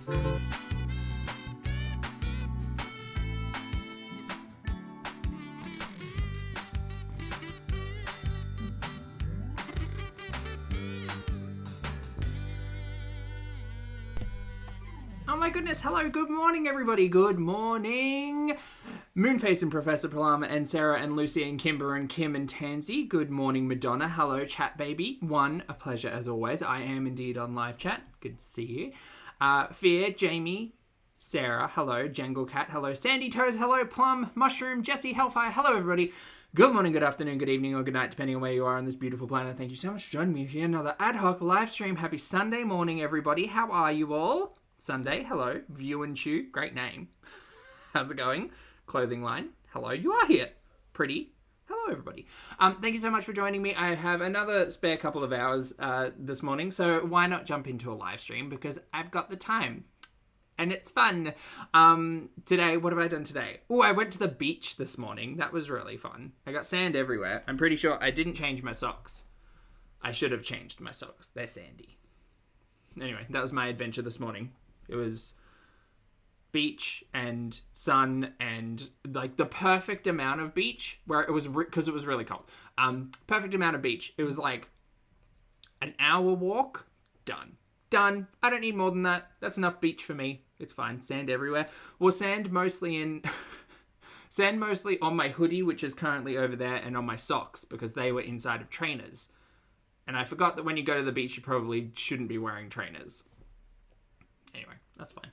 Oh my goodness, hello, good morning everybody, good morning. Moonface and Professor Palama and Sarah and Lucy and Kimber and Kim and Tansy, good morning Madonna, hello chat baby, a pleasure as always, I am indeed on live chat, good to see you. Fear, Jamie, Sarah, hello, Jangle Cat, hello, Sandy Toes, hello, Plum, Mushroom, Jesse, Hellfire, hello everybody. Good morning, good afternoon, good evening, or good night, depending on where you are on this beautiful planet. Thank you so much for joining me for another ad hoc live stream. Happy Sunday morning, everybody. How are you all? Sunday, hello. View and Chew, great name. How's it going? Clothing line, hello. You are here. Pretty. Hello, everybody. Thank you so much for joining me. I have another spare couple of hours this morning, so why not jump into a live stream? Because I've got the time. And it's fun. Today, what have I done today? Oh, I went to the beach this morning. That was really fun. I got sand everywhere. I'm pretty sure I didn't change my socks. I should have changed my socks. They're sandy. Anyway, that was my adventure this morning. It was beach and sun and like the perfect amount of beach where it was, because it was really cold. Perfect amount of beach. It was like an hour walk. Done. I don't need more than that. That's enough beach for me. It's fine. Sand everywhere. Well, sand mostly on my hoodie, which is currently over there, and on my socks because they were inside of trainers. And I forgot that when you go to the beach, you probably shouldn't be wearing trainers. Anyway, that's fine.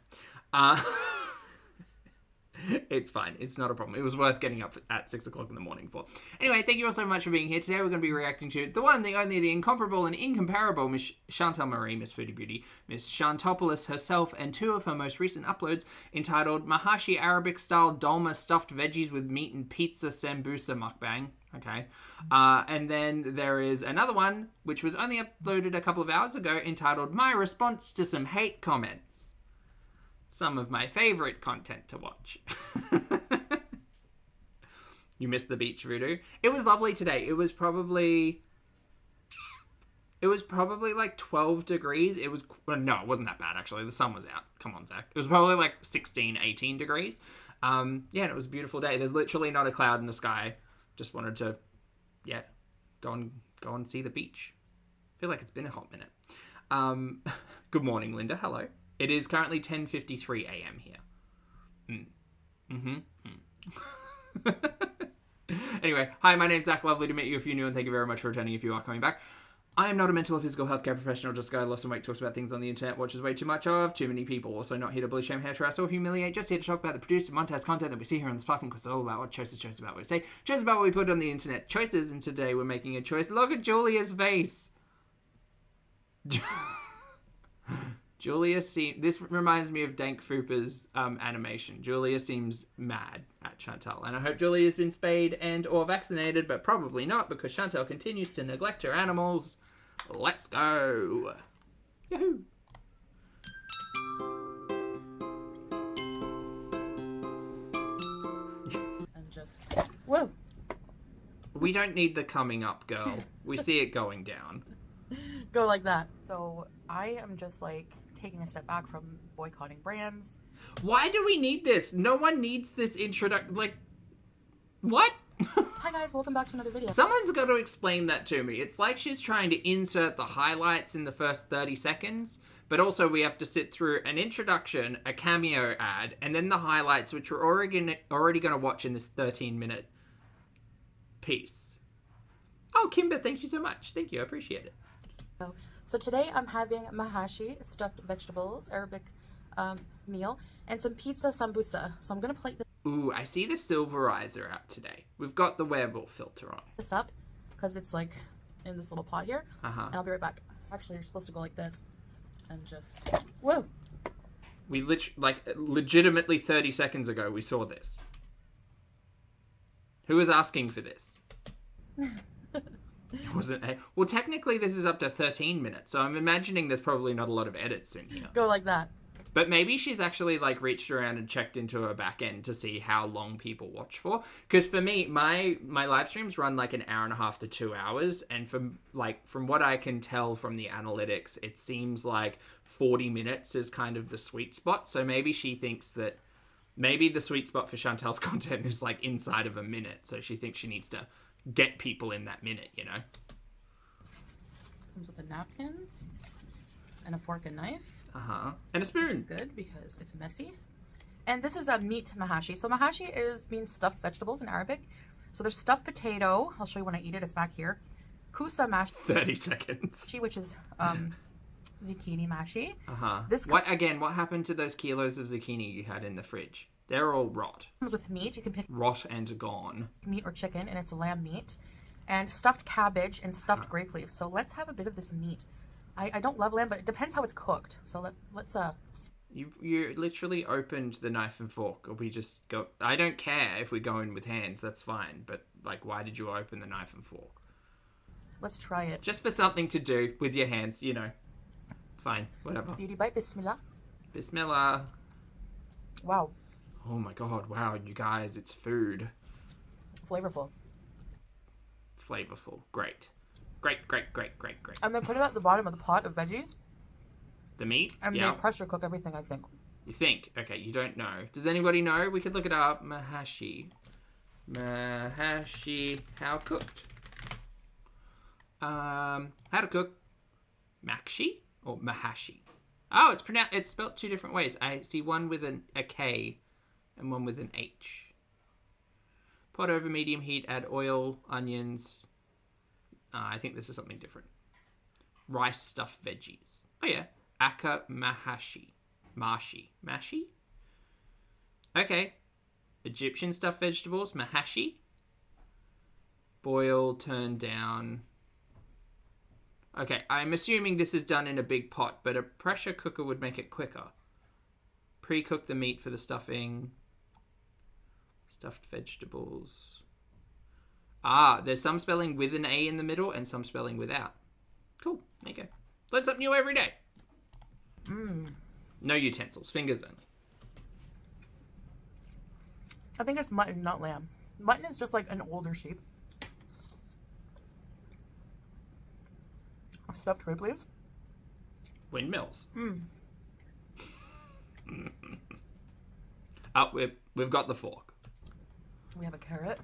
It's fine. It's not a problem. It was worth getting up at 6 o'clock in the morning for. Anyway, thank you all so much for being here. Today we're going to be reacting to the one, the only, the incomparable and incomparable Miss Chantal Marie, Miss Foodie Beauty, Miss Shantopoulos herself, and two of her most recent uploads entitled MAHASHI Arabic-style Dolma stuffed veggies with meat and pizza sambusa mukbang. Okay. And then there is another one, which was only uploaded a couple of hours ago, entitled My Response to Some Hate Comments. Some of my favorite content to watch. You missed the beach, Voodoo. It was lovely today. It was probably like 12 degrees. No, it wasn't that bad, actually. The sun was out. Come on, Zach. It was probably like 16, 18 degrees. Yeah, and it was a beautiful day. There's literally not a cloud in the sky. Just wanted to, go and see the beach. I feel like it's been a hot minute. Good morning, Linda. Hello. It is currently 10:53 a.m. here. Anyway, hi, my name's Zach. Lovely to meet you if you're new, and thank you very much for returning if you are coming back. I am not a mental or physical healthcare professional, just a guy who lost some weight, talks about things on the internet, watches way too much of too many people. Also not here to bully, shame, harass, or humiliate, just here to talk about the produced and monetized content that we see here on this platform, because it's all about what choices about what we say, choices about what we put on the internet, choices, and today we're making a choice. Look at Julia's face. Julia this reminds me of Dank Fupa's animation. Julia seems mad at Chantal. And I hope Julia's been spayed and or vaccinated, but probably not because Chantal continues to neglect her animals. Let's go. Yahoo. And just, whoa. We don't need the coming up, girl. We see it going down. Go like that. So I am just like taking a step back from boycotting brands. Why do we need this? No one needs this introduction. Like, what? Hi guys, welcome back to another video. Someone's got to explain that to me. It's like she's trying to insert the highlights in the first 30 seconds, but also we have to sit through an introduction, a Cameo ad, and then the highlights, which we're already going to watch in this 13-minute piece. Oh, Kimber, thank you so much. Thank you. I appreciate it. So today I'm having MAHASHI stuffed vegetables, Arabic meal, and some pizza sambusa. So I'm going to plate Ooh, I see the silverizer out today. We've got the werewolf filter on. this up because it's like in this little pot here. And I'll be right back. Actually, you're supposed to go like this and just, whoa. We legitimately 30 seconds ago we saw this. Who was asking for this? It wasn't well, technically this is up to 13 minutes, so I'm imagining there's probably not a lot of edits in here. Go like that. But maybe she's actually like reached around and checked into her back end to see how long people watch for. Because for me, my live streams run like an hour and a half to 2 hours, and from what I can tell from the analytics, it seems like 40 minutes is kind of the sweet spot. So maybe she thinks that maybe the sweet spot for Chantel's content is like inside of a minute. So she thinks she needs to get people in that minute, you know? Comes with a napkin and a fork and knife. And a spoon. Which is good because it's messy. And this is a meat mahashi. So mahashi means stuffed vegetables in Arabic. So there's stuffed potato. I'll show you when I eat it. It's back here. Kusa mashi. 30 seconds. Which is zucchini mashi. What happened to those kilos of zucchini you had in the fridge? They're all rot. Comes with meat. You can pick rot and gone. Meat or chicken, and it's lamb meat. And stuffed cabbage and stuffed grape leaves. So let's have a bit of this meat. I don't love lamb, but it depends how it's cooked. So let's You literally opened the knife and fork, or we just go... I don't care if we go in with hands, that's fine. But, like, why did you open the knife and fork? Let's try it. Just for something to do with your hands, you know. It's fine, whatever. Beauty bite, bismillah. Bismillah. Wow. Oh my god, wow, you guys, it's food. Flavorful. Flavorful. Great. Great. I'm gonna put it at the bottom of the pot of veggies. The meat? I'm gonna pressure cook everything, I think. You think? Okay, you don't know. Does anybody know? We could look it up. Mahashi. Mahashi. How cooked? How to cook Makshi or Mahashi? Oh, it's spelled two different ways. I see one with a K and one with an H. Pot over medium heat, add oil, onions. I think this is something different. Rice stuffed veggies. Oh yeah. Aka Mahashi. Mashi? Okay. Egyptian stuffed vegetables. Mahashi. Boil, turn down. Okay, I'm assuming this is done in a big pot, but a pressure cooker would make it quicker. Pre-cook the meat for the stuffing. Stuffed vegetables. There's some spelling with an A in the middle and some spelling without. Cool, there you go. Learn something new every day. No utensils, fingers only. I think it's mutton, not lamb. Mutton is just like an older sheep. Stuffed grape leaves. Windmills. We've got the fork. We have a carrot.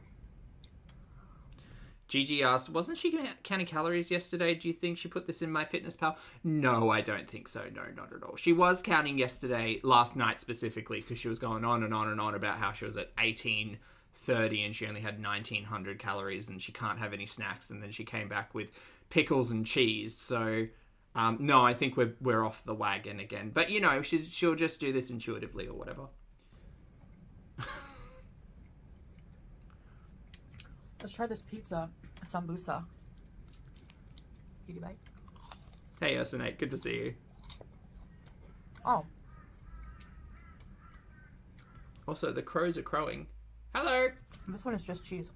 Gigi asked, wasn't she counting calories yesterday? Do you think she put this in MyFitnessPal? No, I don't think so. No, not at all. She was counting yesterday, last night specifically, because she was going on and on and on about how she was at 1830 and she only had 1900 calories and she can't have any snacks. And then she came back with pickles and cheese. So, no, I think we're off the wagon again. But, you know, she'll just do this intuitively or whatever. Let's try this pizza, sambusa. Beauty bite. Hey, Ursinate, good to see you. Oh. Also, the crows are crowing. Hello. This one is just cheese.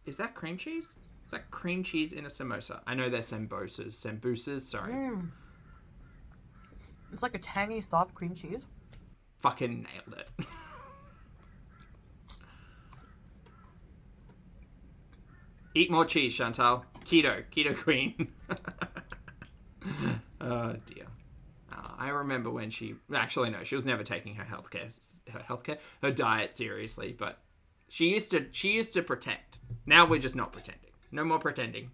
Is that cream cheese? Is that cream cheese in a samosa? I know they're sambusas. Sambusas, sorry. It's like a tangy, soft cream cheese. Fucking nailed it. Eat more cheese, Chantal. Keto queen. Oh dear. I remember when she was never taking her diet seriously, but she used to pretend. Now we're just not pretending. No more pretending.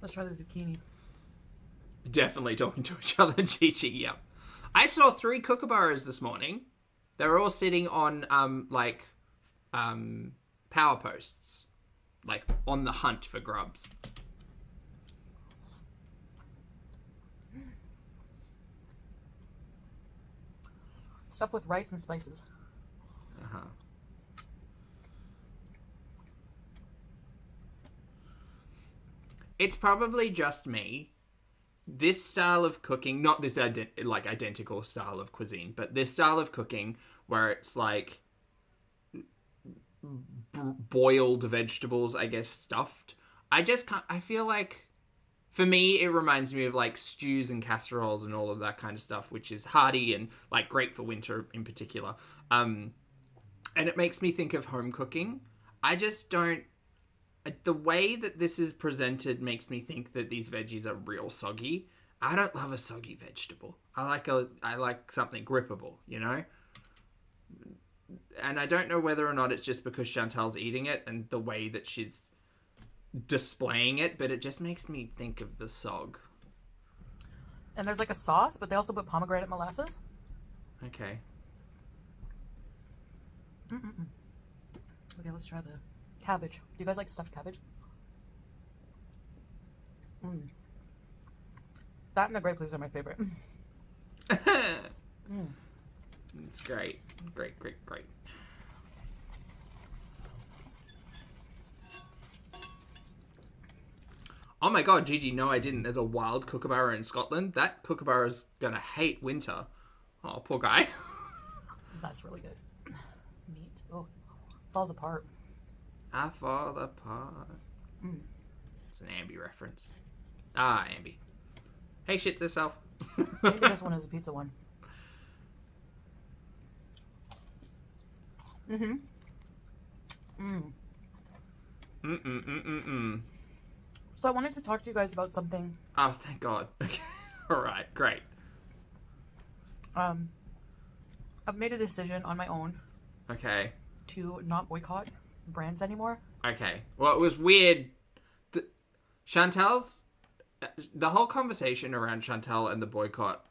Let's try the zucchini. Definitely talking to each other, Gigi, yeah. I saw 3 kookaburras this morning. They were all sitting on, power posts. Like, on the hunt for grubs. Stuff with rice and spices. It's probably just me. This style of cooking, not this identical style of cuisine, but this style of cooking where it's like boiled vegetables, I guess, stuffed. I just can't, I feel like, for me, it reminds me of like stews and casseroles and all of that kind of stuff, which is hearty and like great for winter in particular. And it makes me think of home cooking. I just don't, the way that this is presented makes me think that these veggies are real soggy. I don't love a soggy vegetable. I like something grippable, you know? And I don't know whether or not it's just because Chantal's eating it and the way that she's displaying it, but it just makes me think of the sog. And there's like a sauce, but they also put pomegranate molasses. Okay. Okay, let's try the cabbage. Do you guys like stuffed cabbage? That and the grape leaves are my favorite. It's great. Great. Oh my god, Gigi, no I didn't. There's a wild kookaburra in Scotland. That kookaburra's gonna hate winter. Oh, poor guy. That's really good. Meat. Oh, falls apart. I fall apart. It's an Ambi reference. Ah, Ambi. Hey, shits herself. Maybe this one is a pizza one. So I wanted to talk to you guys about something. Oh, thank God. Okay. All right, great. I've made a decision on my own. Okay. To not boycott brands anymore. Okay. Well, it was weird. Chantal's... The whole conversation around Chantal and the boycott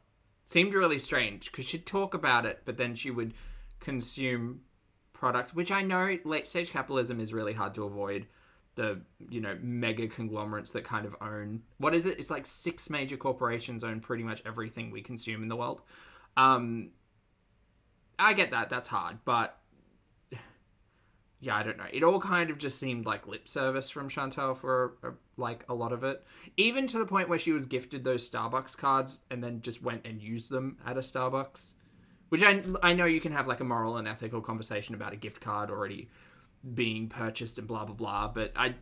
seemed really strange because she'd talk about it, but then she would consume products, which I know late-stage capitalism is really hard to avoid. The, you know, mega conglomerates that kind of own... What is it? It's like 6 major corporations own pretty much everything we consume in the world. I get that. That's hard. But, yeah, I don't know. It all kind of just seemed like lip service from Chantal for, like, a lot of it. Even to the point where she was gifted those Starbucks cards and then just went and used them at a Starbucks. Which I know you can have, like, a moral and ethical conversation about a gift card already being purchased and blah blah blah, but I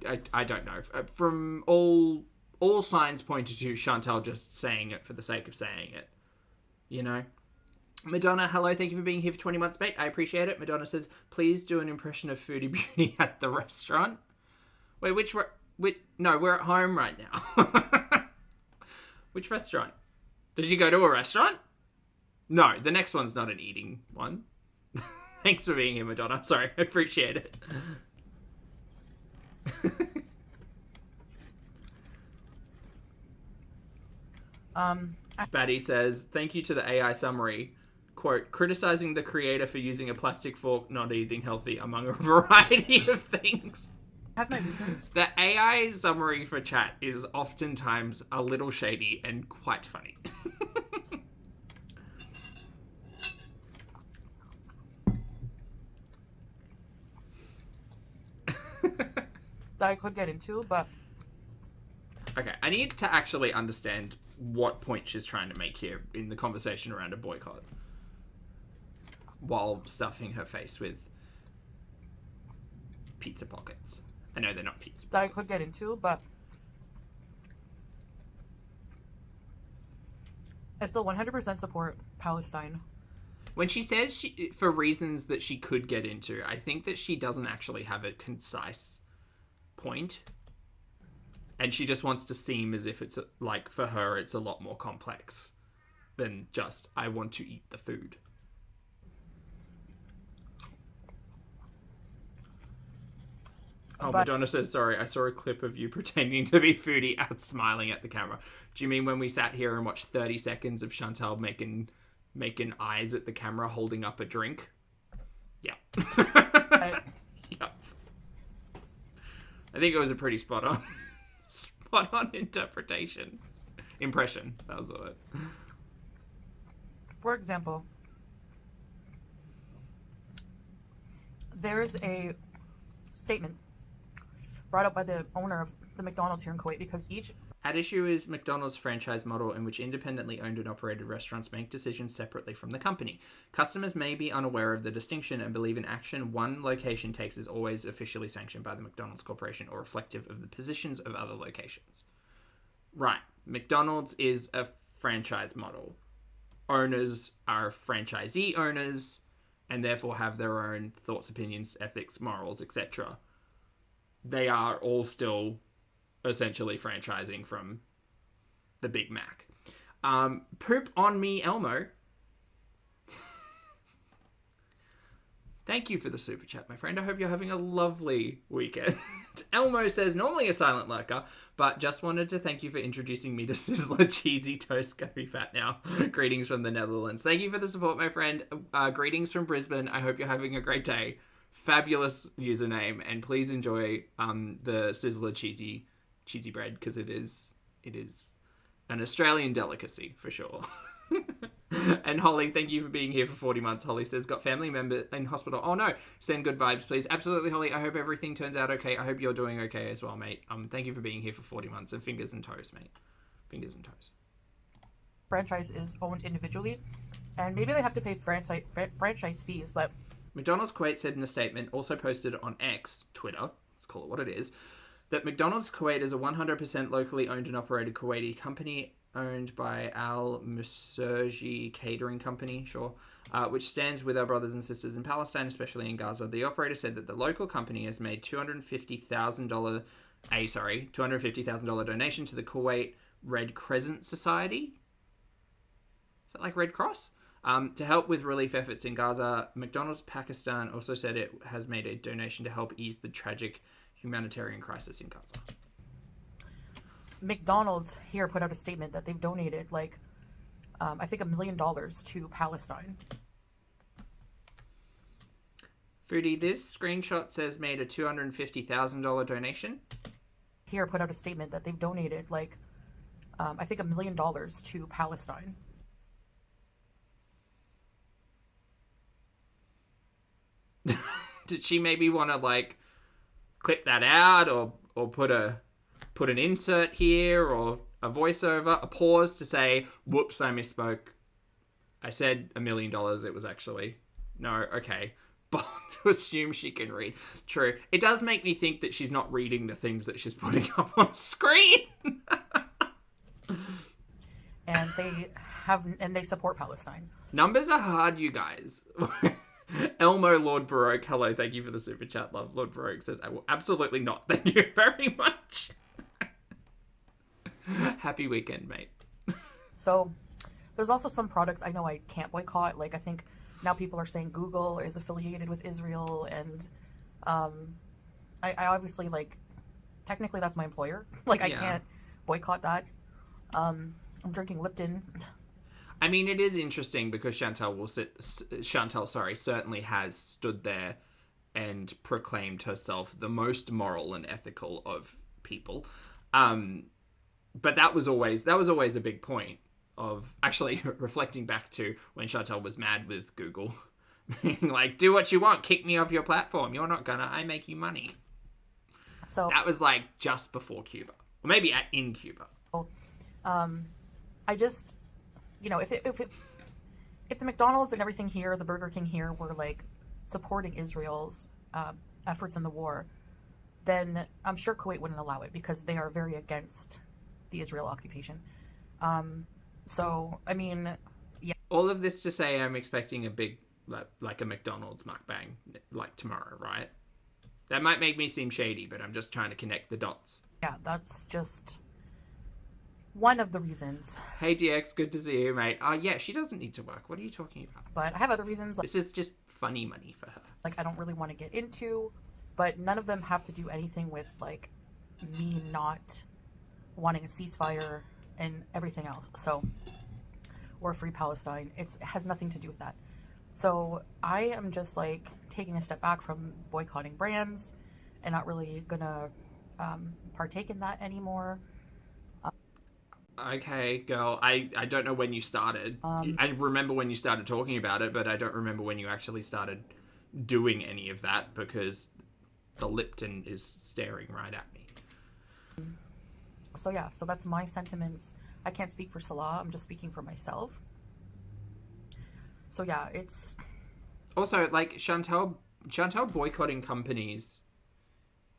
don't know. From all signs pointed to Chantal just saying it for the sake of saying it, you know. Madonna, hello, thank you for being here for 20 months, mate. I appreciate it. Madonna says, please do an impression of Foodie Beauty at the restaurant. Wait, no, we're at home right now. Which restaurant? Did you go to a restaurant? No, the next one's not an eating one. Thanks for being here, Madonna. Sorry, I appreciate it. Batty says, thank you to the AI summary. Quote, criticizing the creator for using a plastic fork, not eating healthy, among a variety of things. I have my reasons. The AI summary for chat is oftentimes a little shady and quite funny. That I could get into, but... Okay, I need to actually understand what point she's trying to make here in the conversation around a boycott. While stuffing her face with pizza pockets. I know they're not pizza pockets. That I could get into, but... I still 100% support Palestine. When she says for reasons that she could get into, I think that she doesn't actually have a concise point. And she just wants to seem as if it's, like, for her, it's a lot more complex than just, I want to eat the food. Oh, Madonna says, sorry, I saw a clip of you pretending to be Foodie out smiling at the camera. Do you mean when we sat here and watched 30 seconds of Chantal making eyes at the camera holding up a drink? Yeah. Yep. I think it was a pretty spot on impression. That was it. For example, there's a statement brought up by the owner of the McDonald's here in Kuwait, because each At issue is McDonald's franchise model, in which independently owned and operated restaurants make decisions separately from the company. Customers may be unaware of the distinction and believe an action one location takes is always officially sanctioned by the McDonald's Corporation or reflective of the positions of other locations. Right. McDonald's is a franchise model. Owners are franchisee owners and therefore have their own thoughts, opinions, ethics, morals, etc. They are all still essentially franchising from the Big Mac. Poop on me, Elmo. Thank you for the super chat, my friend. I hope you're having a lovely weekend. Elmo says, normally a silent lurker, but just wanted to thank you for introducing me to Sizzler Cheesy Toast. Gonna be fat now. Greetings from the Netherlands. Thank you for the support, my friend. Greetings from Brisbane. I hope you're having a great day. Fabulous username, and please enjoy the Sizzler cheesy bread, because it is an Australian delicacy for sure. And Holly, thank you for being here for 40 months. Holly says, got family member in hospital. Oh no, send good vibes, please. Absolutely, Holly. I hope everything turns out okay. I hope you're doing okay as well, mate. Thank you for being here for 40 months, and fingers and toes, mate. Fingers and toes. franchise is owned individually, and maybe they have to pay franchise fees, but McDonald's Kuwait said in a statement, also posted on X, Twitter, let's call it what it is, that McDonald's Kuwait is a 100% locally owned and operated Kuwaiti company owned by Al Muserji Catering Company, which stands with our brothers and sisters in Palestine, especially in Gaza. The operator said that the local company has made $250,000 donation to the Kuwait Red Crescent Society. Is that like Red Cross? To help with relief efforts in Gaza. McDonald's Pakistan also said it has made a donation to help ease the tragic humanitarian crisis in Gaza. McDonald's here put out a statement that they've donated I think $1 million to Palestine. Foodie, this screenshot says made a $250,000 donation. Here put out a statement that they've donated I think $1 million to Palestine. Did she maybe want to clip that out or put an insert here or a voiceover, a pause to say, whoops, I misspoke. I said $1 million. It was actually, no, okay. But to assume she can read. True. It does make me think that she's not reading the things that she's putting up on screen. And they support Palestine. Numbers are hard, you guys. Elmo Lord Baroque, hello, thank you for the super chat, love. Lord Baroque says, I will absolutely not. Thank you very much. Happy weekend, mate. So, there's also some products I know I can't boycott. I think now people are saying Google is affiliated with Israel, and I obviously, technically that's my employer. I can't boycott that. I'm drinking Lipton. I mean, it is interesting because Chantal certainly has stood there and proclaimed herself the most moral and ethical of people. But that was always a big point of actually reflecting back to when Chantal was mad with Google. Being do what you want, kick me off your platform. You're not gonna, I make you money. So that was just before Cuba. Or maybe in Cuba. I just, if the McDonald's and everything here, the Burger King here, were supporting Israel's efforts in the war, then I'm sure Kuwait wouldn't allow it because they are very against the Israel occupation. So, I mean, yeah. All of this to say I'm expecting a big, a McDonald's mukbang, tomorrow, right? That might make me seem shady, but I'm just trying to connect the dots. Yeah, that's just one of the reasons. Hey DX, good to see you, mate. Yeah, she doesn't need to work. What are you talking about? But I have other reasons. This is just funny money for her. I don't really want to get into, but none of them have to do anything with, me not wanting a ceasefire and everything else. So, or free Palestine. It has nothing to do with that. So, I am just, taking a step back from boycotting brands and not really gonna partake in that anymore. Okay, girl. I don't know when you started. I remember when you started talking about it, but I don't remember when you actually started doing any of that because the Lipton is staring right at me. So yeah, so that's my sentiments. I can't speak for Salah. I'm just speaking for myself. So yeah, it's... Also, like, Chantal boycotting companies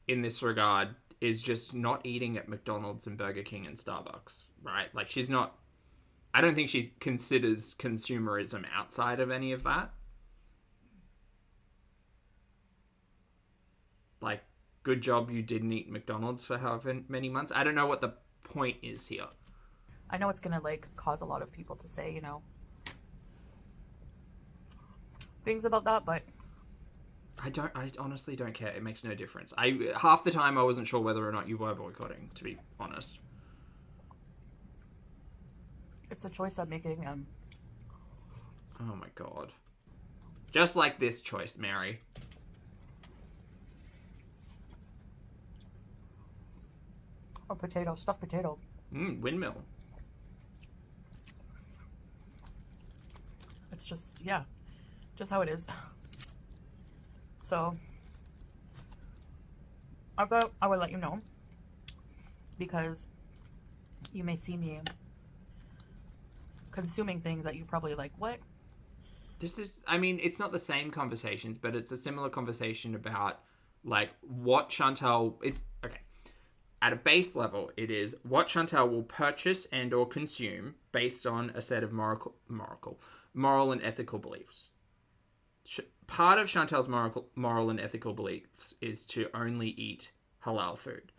in this regard is just not eating at McDonald's and Burger King and Starbucks, right? Like, she's not... I don't think she considers consumerism outside of any of that. Like, good job you didn't eat McDonald's for however many months. I don't know what the point is here. I know it's gonna, like, cause a lot of people to say, you know, things about that, but I honestly don't care. It makes no difference. Half the time I wasn't sure whether or not you were boycotting, to be honest. it's a choice I'm making. Oh my god. Just like this choice, Mary. A potato, stuffed potato. Windmill. It's just, yeah, just how it is. So, I thought I would let you know, because you may see me consuming things that you probably like, what? This is, I mean, it's not the same conversations, but it's a similar conversation about, like, what Chantal, it's, okay. At a base level, it is what Chantal will purchase and or consume based on a set of moral and ethical beliefs. Part of Chantal's moral and ethical beliefs is to only eat halal food.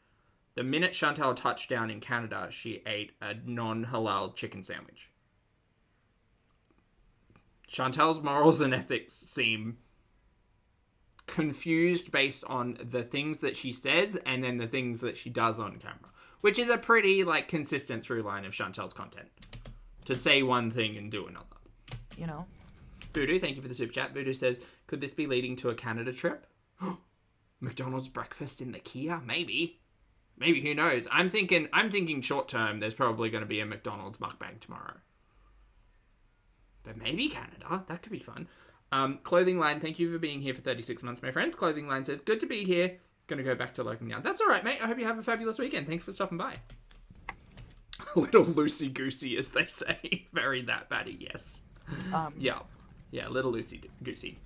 The minute Chantal touched down in Canada, she ate a non-halal chicken sandwich. Chantal's morals and ethics seem confused based on the things that she says and then the things that she does on camera, which is a pretty, like, consistent through line of Chantal's content. To say one thing and do another. You know? Voodoo, thank you for the super chat. Voodoo says, could this be leading to a Canada trip? McDonald's breakfast in the Kia? Maybe. Maybe, who knows? I'm thinking short term, there's probably going to be a McDonald's mukbang tomorrow. But maybe Canada. That could be fun. Clothing Line, thank you for being here for 36 months, my friend. Clothing Line says, good to be here. Gonna go back to lurking now. That's all right, mate. I hope you have a fabulous weekend. Thanks for stopping by. Little loosey-goosey, as they say. Very that batty, yes. Yeah. Yeah, little loosey-goosey.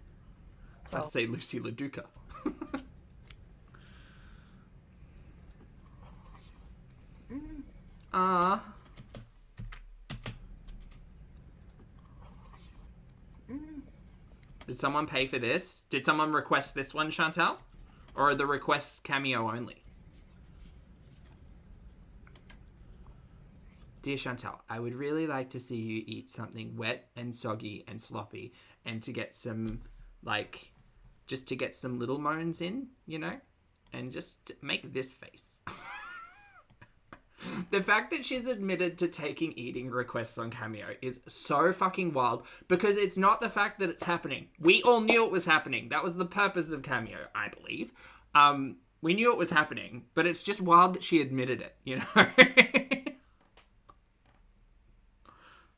So. I'd say Lucy LaDuca. Did someone pay for this? Did someone request this one, Chantal? Or are the requests Cameo only? Dear Chantal, I would really like to see you eat something wet and soggy and sloppy and to get some, like, just to get some little moans in, you know? And just make this face. The fact that she's admitted to taking eating requests on Cameo is so fucking wild because it's not the fact that it's happening. We all knew it was happening. That was the purpose of Cameo, I believe. We knew it was happening, but it's just wild that she admitted it, you know?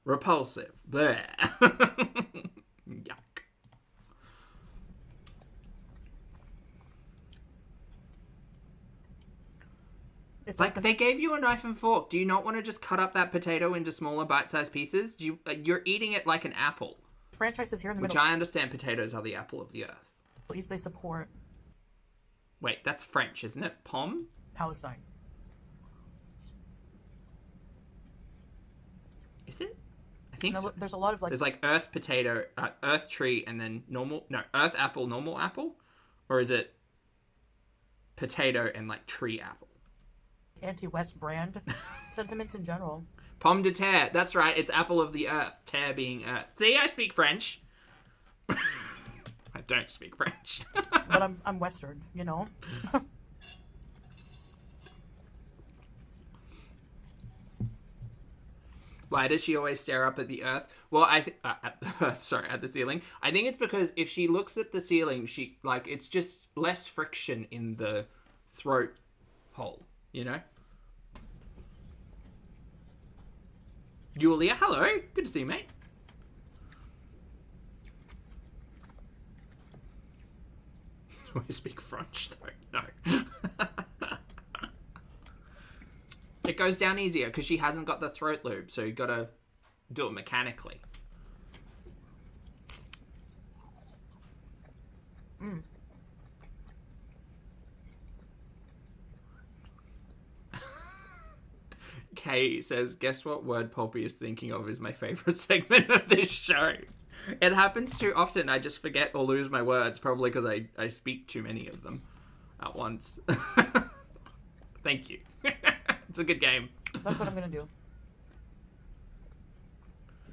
Repulsive. Bleh. Yuck. It's like they gave you a knife and fork. Do you not want to just cut up that potato into smaller bite-sized pieces? You're eating it like an apple. Franchises here in the middle. Which I understand potatoes are the apple of the earth. Please, they support. Wait, that's French, isn't it? Pomme? Palestine. Is it? I think so. There's a lot of like... There's like earth potato, earth tree, and then earth apple, normal apple? Or is it potato and like tree apple? Anti-West brand sentiments in general. Pomme de terre. That's right. It's apple of the earth. Terre being earth. See, I speak French. I don't speak French. But I'm Western, you know? Why does she always stare up at the earth? Well, at the earth, sorry, at the ceiling. I think it's because if she looks at the ceiling, it's just less friction in the throat hole. You know? Julia, hello. Good to see you, mate. We speak French, though. No. It goes down easier because she hasn't got the throat lube, so you got to do it mechanically. Kay says, guess what word Poppy is thinking of is my favourite segment of this show. It happens too often. I just forget or lose my words, probably because I speak too many of them at once. Thank you. It's a good game. That's what I'm going to do.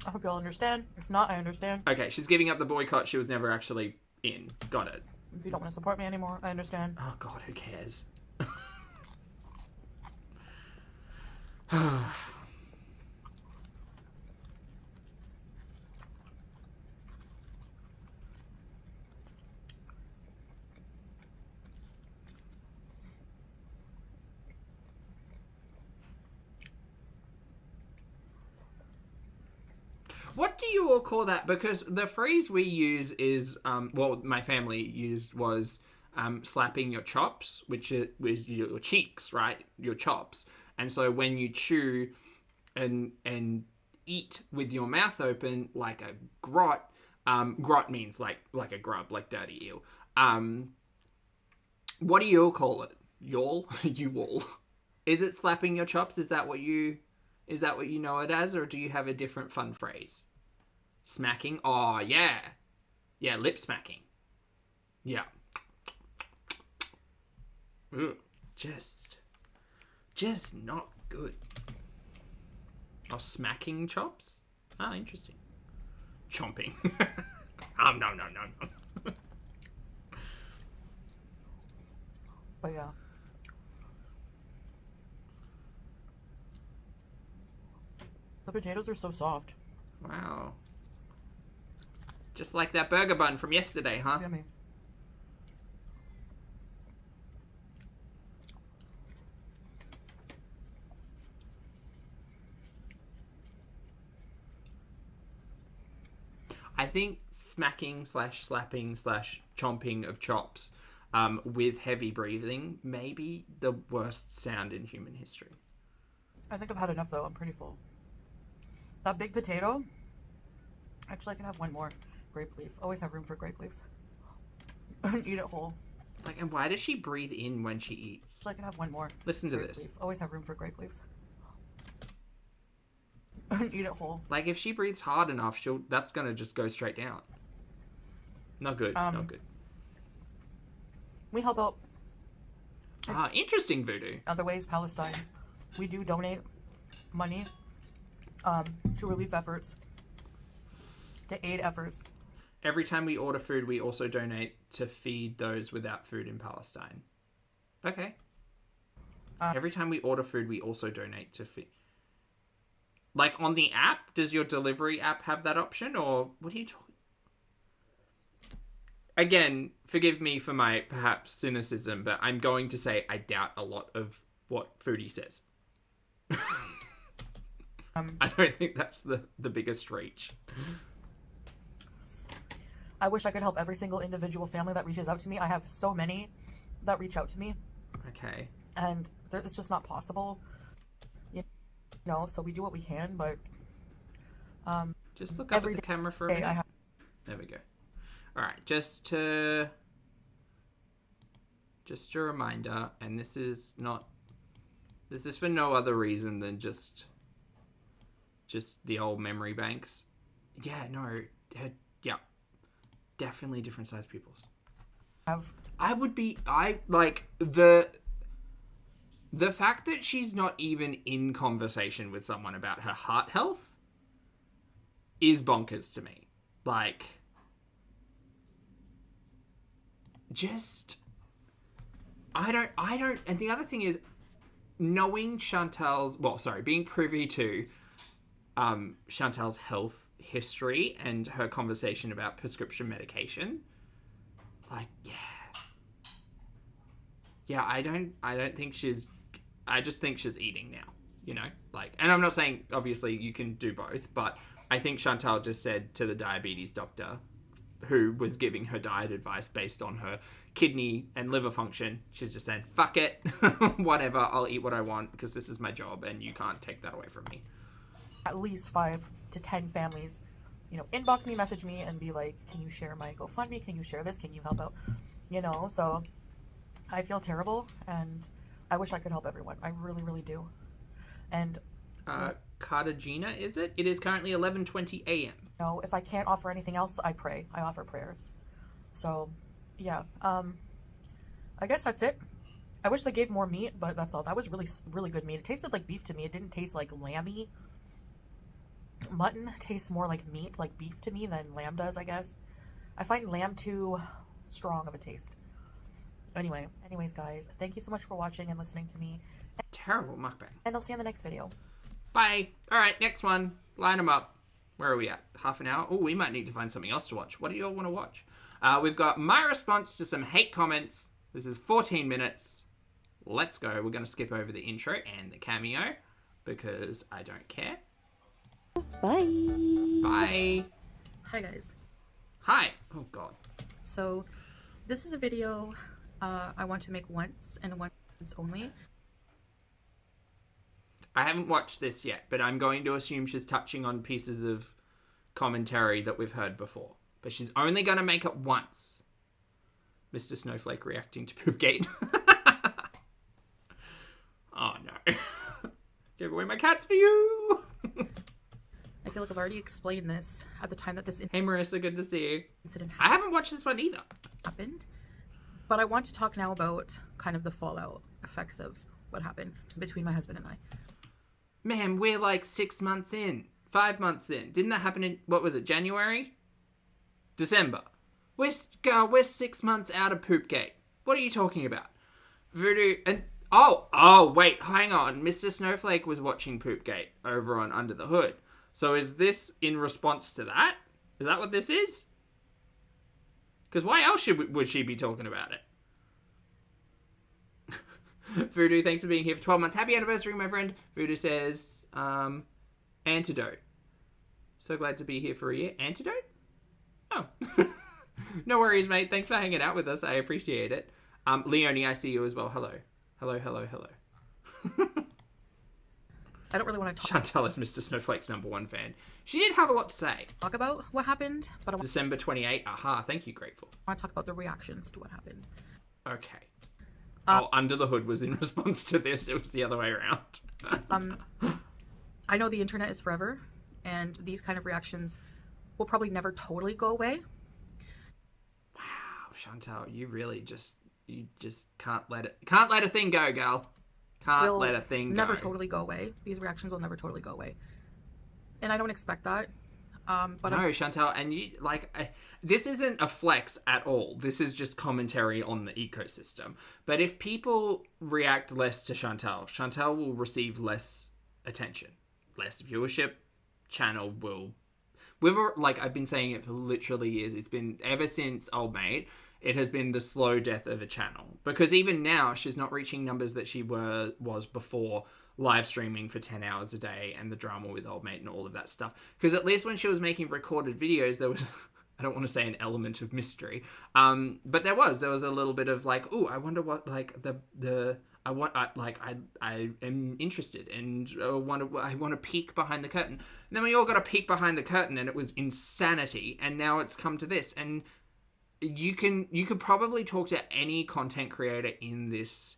I hope y'all understand. If not, I understand. Okay, she's giving up the boycott she was never actually in. Got it. If you don't want to support me anymore, I understand. Oh, God, who cares? What do you all call that? Because the phrase we use is, well, my family used was slapping your chops, which is your cheeks, right? Your chops. And so when you chew and eat with your mouth open like a grot, grot means like a grub, like dirty eel. What do you all call it? Y'all? You all. Is it slapping your chops? Is that what you know it as, or do you have a different fun phrase? Smacking? Oh, yeah. Yeah, lip smacking. Yeah. Ugh. Just not good. Oh, smacking chops? Ah, interesting. Chomping. No. But yeah. The potatoes are so soft. Wow. Just like that burger bun from yesterday, huh? Yummy. I think smacking / slapping / chomping of chops with heavy breathing may be the worst sound in human history. I think I've had enough, though. I'm pretty full. That big potato. Actually, I can have one more. Grape leaf. Always have room for grape leaves. Eat it whole. Like, and why does she breathe in when she eats? So I can have one more. Listen to grape this. Leaf. Always have room for grape leaves. Eat it whole. Like, if she breathes hard enough, that's gonna just go straight down. Not good. Not good. We help out. Interesting, Voodoo. Other ways, Palestine. We do donate money to relief efforts, to aid efforts. Every time we order food, we also donate to feed those without food in Palestine. Okay. Every time we order food, we also donate to feed. Like on the app, does your delivery app have that option, or what are you talking? Again, forgive me for my perhaps cynicism, but I'm going to say I doubt a lot of what Foodie says. I don't think that's the biggest reach. I wish I could help every single individual family that reaches out to me. I have so many that reach out to me. Okay. And it's just not possible. You know, so we do what we can, but... just look up at the camera for a minute. There we go. Alright, just a reminder, and this is for no other reason than just the old memory banks. Yeah, no, yeah, definitely different sized pupils. I like the fact that she's not even in conversation with someone about her heart health is bonkers to me. Like, just, I don't, and the other thing is, knowing being privy to Chantal's health history and her conversation about prescription medication, like, yeah, I just think she's eating now, you know, like, and I'm not saying obviously you can do both, but I think Chantal just said to the diabetes doctor, who was giving her diet advice based on her kidney and liver function. She's just saying, fuck it, whatever, I'll eat what I want because this is my job and you can't take that away from me. At least 5 to 10 families, you know, inbox me, message me, and be like, can you share my GoFundMe? Can you share this? Can you help out? You know, so I feel terrible, and I wish I could help everyone. I really, really do. And Cartagena, is it? It is currently 11:20 a.m. you know, if I can't offer anything else, I pray. I offer prayers. So, yeah. I guess that's it. I wish they gave more meat, but that's all. That was really, really good meat. It tasted like beef to me. It didn't taste like lamby. Mutton tastes more like meat, like beef to me than lamb does, I guess. I find lamb too strong of a taste. Anyways, guys, thank you so much for watching and listening to me. Terrible mukbang. And I'll see you in the next video. Bye. All right, next one. Line them up. Where are we at? Half an hour? Oh, we might need to find something else to watch. What do you all want to watch? We've got my response to some hate comments. This is 14 minutes. Let's go. We're going to skip over the intro and the cameo because I don't care. Bye. Bye. Hi, guys. Hi. Oh, God. So, this is a video I want to make once and once only. I haven't watched this yet, but I'm going to assume she's touching on pieces of commentary that we've heard before. But she's only going to make it once. Mr. Snowflake reacting to Poopgate. Oh, no. Give away my cats for you. I feel like I've already explained this at the time that this Hey, Marissa, good to see you. incident I haven't watched this one either. happened. But I want to talk now about kind of the fallout effects of what happened between my husband and I. Man, we're like 6 months in. 5 months in. Didn't that happen in, what was it, January? December. We're 6 months out of Poopgate. What are you talking about? Voodoo, and wait, hang on. Mr. Snowflake was watching Poopgate over on Under the Hood. So is this in response to that? Is that what this is? Because why else would she be talking about it? Voodoo, thanks for being here for 12 months. Happy anniversary, my friend. Voodoo says, antidote. So glad to be here for a year. Antidote? Oh. No worries, mate. Thanks for hanging out with us. I appreciate it. Leonie, I see you as well. Hello. Hello, hello, hello. I don't really want to Chantal is Mr. Snowflake's #1 fan. She did have a lot to say. talk about what happened, but I want December 28. Aha, thank you, Grateful. to talk about the reactions to what happened. Okay. Under the Hood was in response to this. It was the other way around. I know the internet is forever, and these kind of reactions will probably never totally go away. Wow, Chantal, you really just can't let a thing go, girl. Can't let a thing go. Never totally go away. These reactions will never totally go away, and I don't expect that. But no, Chantal, and you this isn't a flex at all. This is just commentary on the ecosystem. But if people react less to Chantal, Chantal will receive less attention, less viewership. Channel will. I've been saying it for literally years. It's been ever since Old Mate. It has been the slow death of a channel, because even now she's not reaching numbers that she was before live streaming for 10 hours a day and the drama with Old Mate and all of that stuff. Because at least when she was making recorded videos, there was, I don't want to say an element of mystery, but there was a little bit of like, ooh, I wonder what I am interested and I want to peek behind the curtain. And then we all got to peek behind the curtain, and it was insanity. And now it's come to this, and you could probably talk to any content creator in this,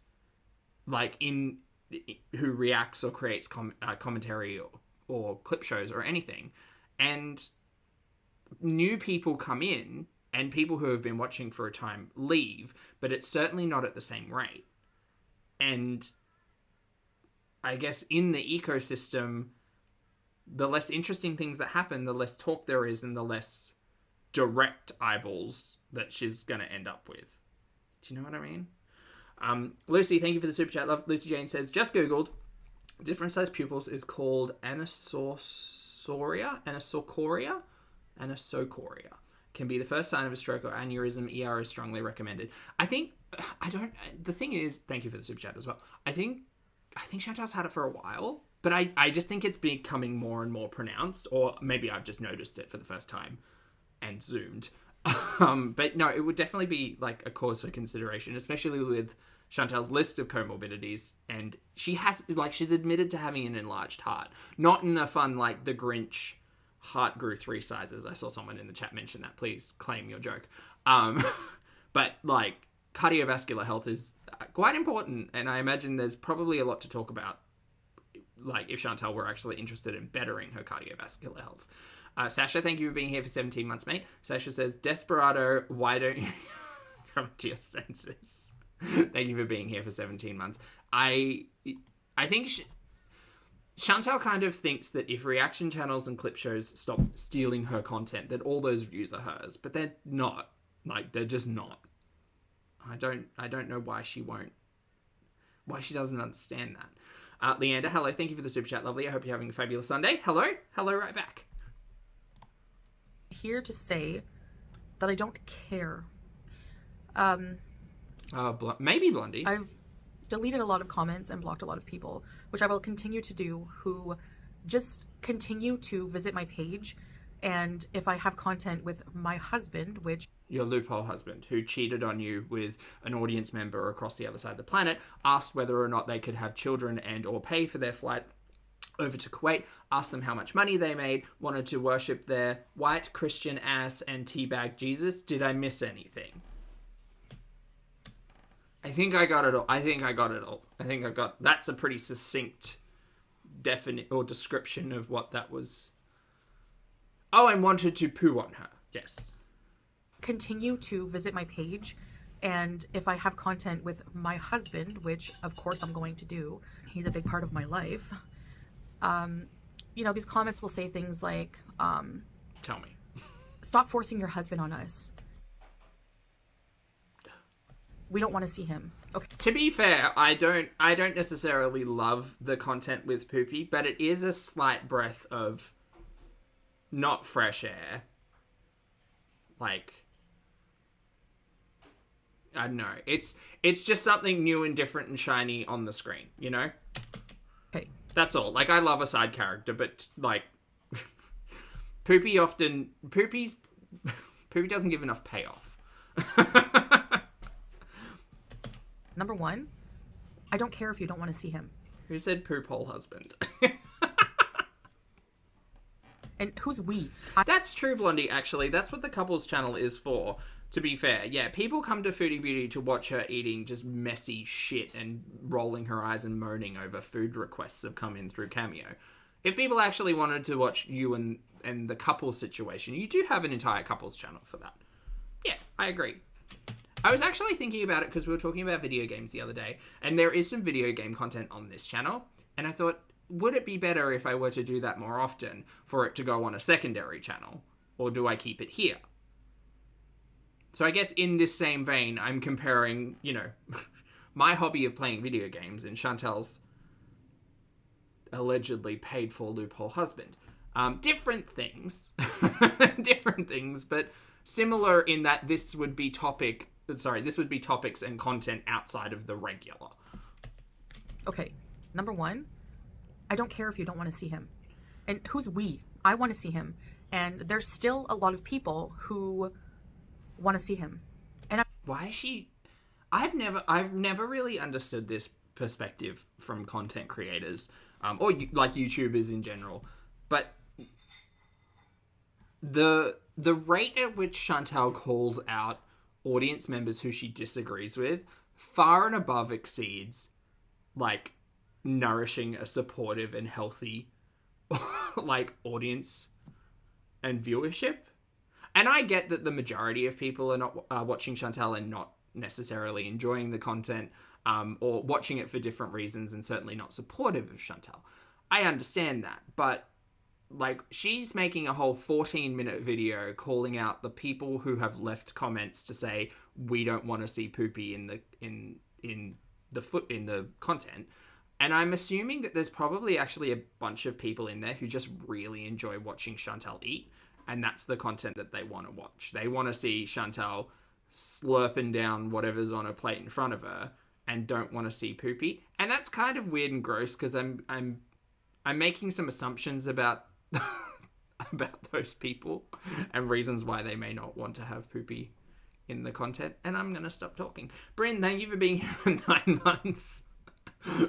who reacts or creates commentary or clip shows or anything, and new people come in and people who have been watching for a time leave, but it's certainly not at the same rate. And I guess in the ecosystem, the less interesting things that happen, the less talk there is, and the less direct eyeballs that she's going to end up with. Do you know what I mean? Lucy, thank you for the super chat. Love. Lucy Jane says, just Googled. Different sized pupils is called anisocoria. Can be the first sign of a stroke or aneurysm. ER is strongly recommended. The thing is, thank you for the super chat as well. I think Chantal's had it for a while, but I just think it's becoming more and more pronounced, or maybe I've just noticed it for the first time and zoomed. But no, it would definitely be like a cause for consideration, especially with Chantal's list of comorbidities, and she's admitted to having an enlarged heart, not in a fun like the Grinch heart grew 3 sizes. I saw someone in the chat mention that. Please claim your joke. But like cardiovascular health is quite important, and I imagine there's probably a lot to talk about, like if Chantal were actually interested in bettering her cardiovascular health. Sasha, thank you for being here for 17 months, mate. Sasha says, Desperado, why don't you come to your senses? Thank you for being here for 17 months. I think Chantal kind of thinks that if reaction channels and clip shows stop stealing her content, that all those views are hers, but they're not. Like, they're just not. I don't know why she doesn't understand that. Leander, hello, thank you for the super chat, lovely. I hope you're having a fabulous Sunday. Hello right back. Here to say that I don't care. Maybe Blondie. I've deleted a lot of comments and blocked a lot of people, which I will continue to do, who just continue to visit my page. And if I have content with my husband, which... Your loophole husband, who cheated on you with an audience member across the other side of the planet, asked whether or not they could have children and or pay for their flight over to Kuwait, asked them how much money they made, wanted to worship their white Christian ass and teabag Jesus. Did I miss anything? I think I got it all. That's a pretty succinct definite or description of what that was. Oh, and wanted to poo on her. Yes. Continue to visit my page, and if I have content with my husband, which of course I'm going to do, he's a big part of my life. These comments will say things like, tell me. Stop forcing your husband on us. We don't want to see him. Okay. To be fair, I don't necessarily love the content with Poopy, but it is a slight breath of not fresh air. Like, I don't know. It's just something new and different and shiny on the screen, you know? Okay. That's all. Like, I love a side character, but like Poopy doesn't give enough payoff. Number 1, I don't care if you don't want to see him. Who said poop hole husband? And who's we? That's true, Blondie, actually. That's what the couples channel is for, to be fair. Yeah, people come to Foodie Beauty to watch her eating just messy shit and rolling her eyes and moaning over food requests that come in through Cameo. If people actually wanted to watch you and the couples situation, you do have an entire couples channel for that. Yeah, I agree. I was actually thinking about it because we were talking about video games the other day, and there is some video game content on this channel, and I thought, would it be better if I were to do that more often for it to go on a secondary channel, or do I keep it here? So I guess in this same vein, I'm comparing, my hobby of playing video games and Chantal's allegedly paid-for loophole husband. Different things, but similar in that this would be topics and content outside of the regular. Okay, number 1, I don't care if you don't want to see him. And who's we? I want to see him. And there's still a lot of people who want to see him. And why is she... I've never really understood this perspective from content creators, or like YouTubers in general. But the rate at which Chantal calls out audience members who she disagrees with far and above exceeds like nourishing a supportive and healthy like audience and viewership. And I get that the majority of people are not watching Chantal and not necessarily enjoying the content, or watching it for different reasons and certainly not supportive of Chantal. I understand that, but like, she's making a whole 14-minute video calling out the people who have left comments to say we don't want to see Poopy in the content, and I'm assuming that there's probably actually a bunch of people in there who just really enjoy watching Chantal eat, and that's the content that they want to watch. They want to see Chantal slurping down whatever's on a plate in front of her and don't want to see Poopy, and that's kind of weird and gross because I'm making some assumptions about about those people and reasons why they may not want to have Poopy in the content. And I'm going to stop talking. Bryn, thank you for being here for 9 months.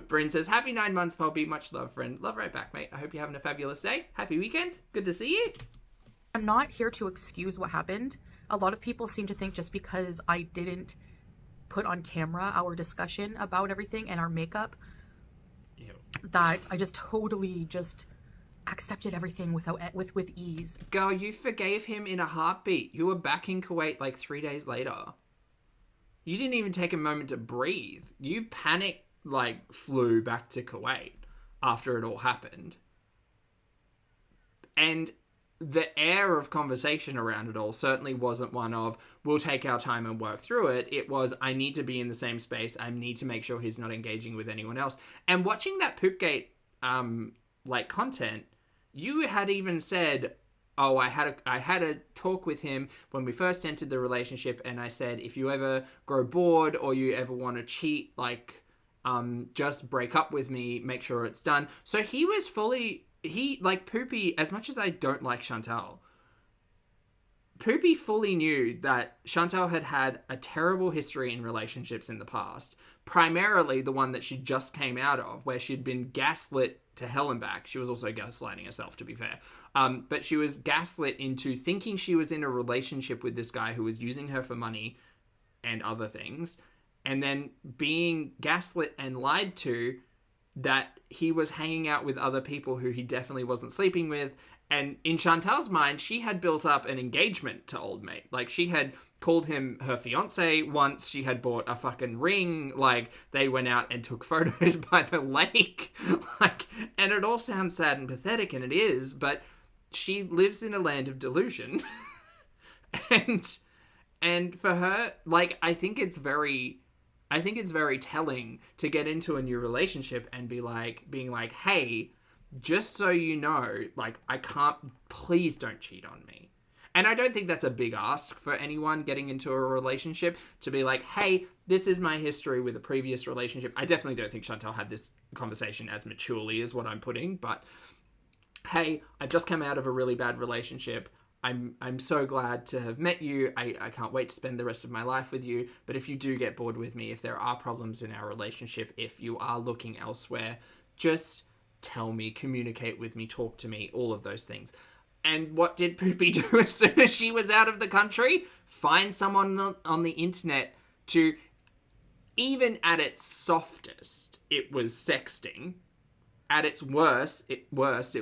Bryn says, happy 9 months, Poppy. Much love, friend. Love right back, mate. I hope you're having a fabulous day. Happy weekend. Good to see you. I'm not here to excuse what happened. A lot of people seem to think just because I didn't put on camera our discussion about everything and our makeup, that I just totally just accepted everything with ease. Girl, you forgave him in a heartbeat. You were back in Kuwait like 3 days later. You didn't even take a moment to breathe. You panicked, like, flew back to Kuwait after it all happened. And the air of conversation around it all certainly wasn't one of, we'll take our time and work through it. It was, I need to be in the same space. I need to make sure he's not engaging with anyone else. And watching that Poopgate, like, content, you had even said, oh, I had a talk with him when we first entered the relationship, and I said, if you ever grow bored or you ever want to cheat, like, just break up with me, make sure it's done. So he was fully... like, Poopy, as much as I don't like Chantal, Poopy fully knew that Chantal had had a terrible history in relationships in the past. Primarily the one that she just came out of, where she'd been gaslit to hell and back. She was also gaslighting herself, to be fair. But she was gaslit into thinking she was in a relationship with this guy who was using her for money and other things. And then being gaslit and lied to that he was hanging out with other people who he definitely wasn't sleeping with. And in Chantal's mind, she had built up an engagement to old mate. Like, she had called him her fiance once. She had bought a fucking ring. Like, they went out and took photos by the lake. Like, and it all sounds sad and pathetic, and it is, but she lives in a land of delusion. and for her, like, I think it's very telling to get into a new relationship and being like, hey, just so you know, like, please don't cheat on me. And I don't think that's a big ask for anyone getting into a relationship, to be like, hey, this is my history with a previous relationship. I definitely don't think Chantal had this conversation as maturely as what I'm putting, but hey, I've just come out of a really bad relationship. I'm so glad to have met you. I can't wait to spend the rest of my life with you. But if you do get bored with me, if there are problems in our relationship, if you are looking elsewhere, just tell me, communicate with me, talk to me, all of those things. And what did Poopy do as soon as she was out of the country? Find someone on the internet to, even at its softest, it was sexting. At its worst, it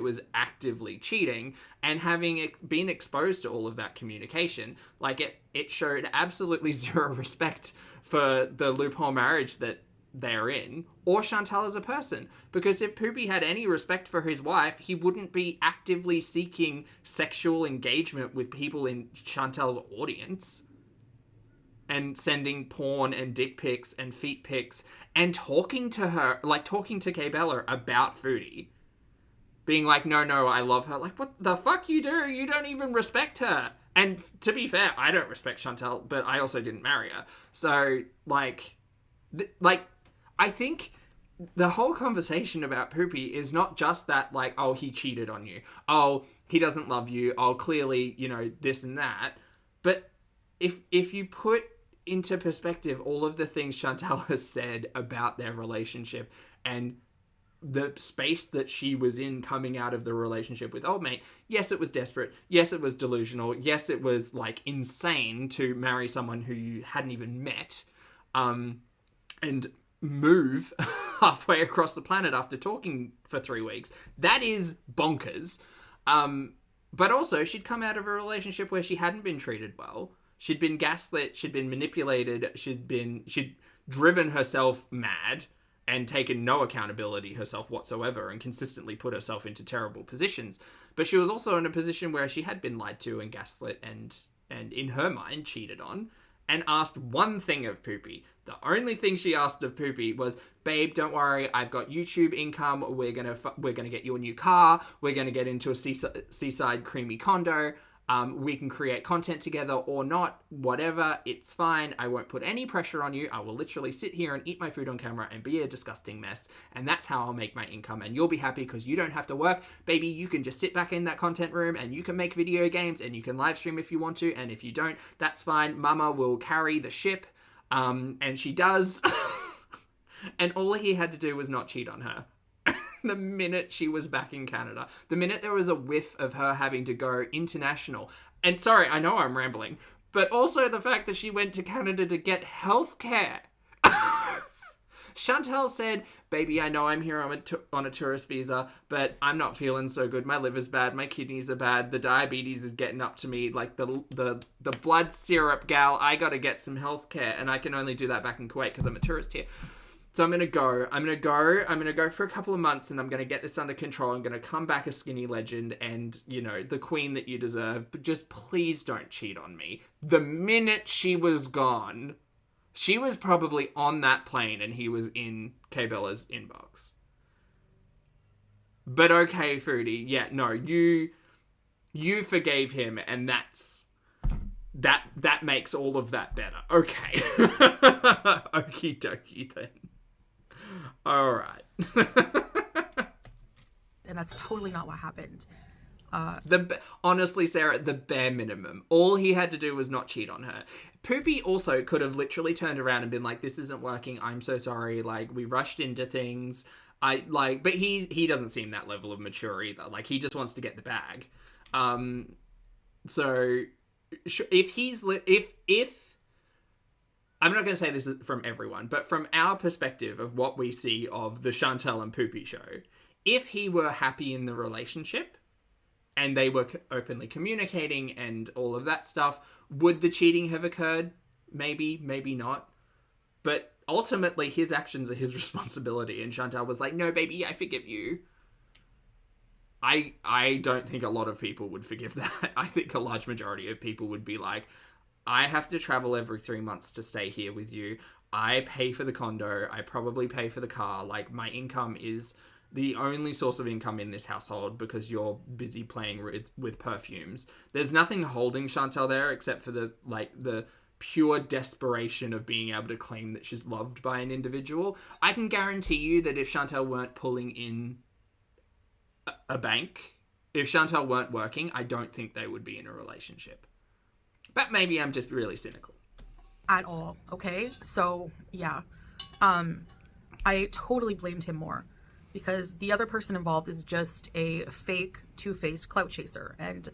was actively cheating, and having been exposed to all of that communication, like, it showed absolutely zero respect for the loophole marriage that they're in, or Chantal as a person. Because if Poopy had any respect for his wife, he wouldn't be actively seeking sexual engagement with people in Chantal's audience, and sending porn and dick pics and feet pics and talking to her, like talking to Kay Bella about Foodie. Being like, no, I love her. Like, what the fuck you do? You don't even respect her. And to be fair, I don't respect Chantal, but I also didn't marry her. So, like, I think the whole conversation about Poopy is not just that, like, oh, he cheated on you. Oh, he doesn't love you. Oh, clearly, you know, this and that. But if you put into perspective all of the things Chantal has said about their relationship and the space that she was in coming out of the relationship with old mate, yes, it was desperate. Yes, it was delusional. Yes, it was, like, insane to marry someone who you hadn't even met, and move halfway across the planet after talking for 3 weeks. That is bonkers. But also, she'd come out of a relationship where she hadn't been treated well. She'd been gaslit, she'd been manipulated, she'd driven herself mad and taken no accountability herself whatsoever and consistently put herself into terrible positions. But she was also in a position where she had been lied to and gaslit and in her mind cheated on, and asked one thing of Poopy. The only thing she asked of Poopy was, babe, don't worry, I've got YouTube income, we're gonna get you a new car, we're gonna get into a seaside creamy condo, We can create content together or not, whatever, it's fine. I won't put any pressure on you. I will literally sit here and eat my food on camera and be a disgusting mess. And that's how I'll make my income. And you'll be happy because you don't have to work. Baby, you can just sit back in that content room and you can make video games and you can live stream if you want to. And if you don't, that's fine. Mama will carry the ship. And she does. And all he had to do was not cheat on her. The minute she was back in Canada, the minute there was a whiff of her having to go international, and sorry, I know I'm rambling, but also the fact that she went to Canada to get healthcare. Chantal said, baby, I know I'm here on a tourist visa, but I'm not feeling so good. My liver's bad. My kidneys are bad. The diabetes is getting up to me. Like the blood syrup gal, I got to get some healthcare, and I can only do that back in Kuwait because I'm a tourist here. So I'm going to go for a couple of months and I'm going to get this under control. I'm going to come back a skinny legend and, you know, the queen that you deserve. But just please don't cheat on me. The minute she was gone, she was probably on that plane and he was in K Bella's inbox. But okay, Foodie. Yeah, no, you forgave him and that makes all of that better. Okay. Okie dokie then. All right. And that's totally not what happened. Honestly, Sarah, the bare minimum. All he had to do was not cheat on her. Poopy also could have literally turned around and been like, this isn't working. I'm so sorry. Like, we rushed into things. But he doesn't seem that level of mature either. Like, he just wants to get the bag. So if I'm not going to say this from everyone, but from our perspective of what we see of the Chantal and Poopy show, if he were happy in the relationship and they were openly communicating and all of that stuff, would the cheating have occurred? Maybe, maybe not. But ultimately, his actions are his responsibility. And Chantal was like, no, baby, I forgive you. I don't think a lot of people would forgive that. I think a large majority of people would be like, I have to travel every 3 months to stay here with you. I pay for the condo. I probably pay for the car. Like, my income is the only source of income in this household because you're busy playing with perfumes. There's nothing holding Chantal there except for the pure desperation of being able to claim that she's loved by an individual. I can guarantee you that if Chantal weren't pulling in a bank, if Chantal weren't working, I don't think they would be in a relationship. But maybe I'm just really cynical. At all, okay? So, yeah. I totally blamed him more. Because the other person involved is just a fake, two-faced clout chaser. And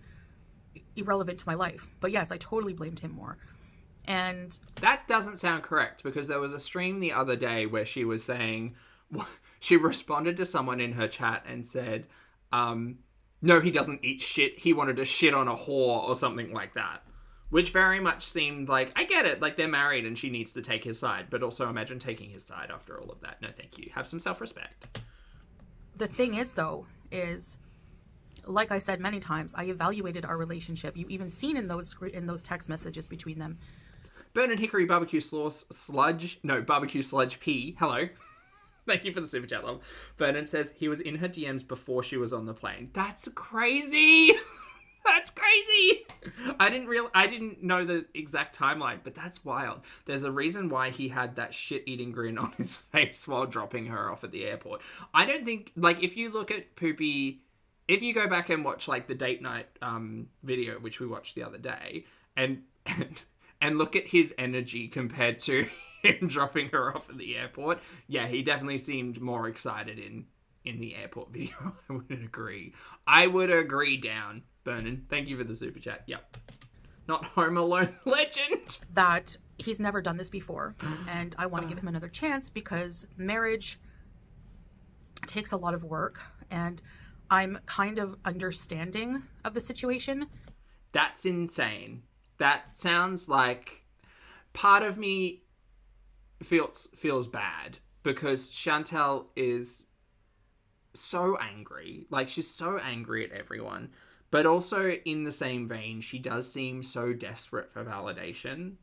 irrelevant to my life. But yes, I totally blamed him more. And that doesn't sound correct. Because there was a stream the other day where she was saying... She responded to someone in her chat and said... no, he doesn't eat shit. He wanted to shit on a whore or something like that. Which very much seemed like, I get it, like they're married and she needs to take his side. But also imagine taking his side after all of that. No, thank you. Have some self-respect. The thing is, though, is, like I said many times, I evaluated our relationship. You've even seen in those text messages between them. Burn and Hickory barbecue sludge pea. Hello. Thank you for the super chat, love. Vernon says he was in her DMs before she was on the plane. That's crazy. That's crazy. I didn't know the exact timeline, but that's wild. There's a reason why he had that shit-eating grin on his face while dropping her off at the airport. I don't think, like, if you look at Poopy, if you go back and watch, like, the date night video, which we watched the other day, and look at his energy compared to him dropping her off at the airport, yeah, he definitely seemed more excited in the airport video. I would agree down. Vernon, thank you for the super chat. Yep. Not Home Alone legend. That he's never done this before. And I want to give him another chance because marriage takes a lot of work. And I'm kind of understanding of the situation. That's insane. That sounds like part of me feels bad because Chantal is so angry. Like, she's so angry at everyone. But also, in the same vein, she does seem so desperate for validation.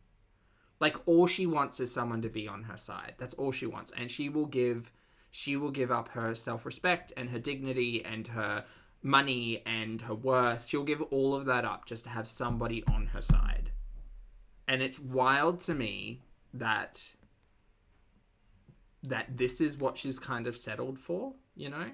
Like, all she wants is someone to be on her side. That's all she wants. And she will give up her self-respect and her dignity and her money and her worth. She'll give all of that up just to have somebody on her side. And it's wild to me that this is what she's kind of settled for, you know?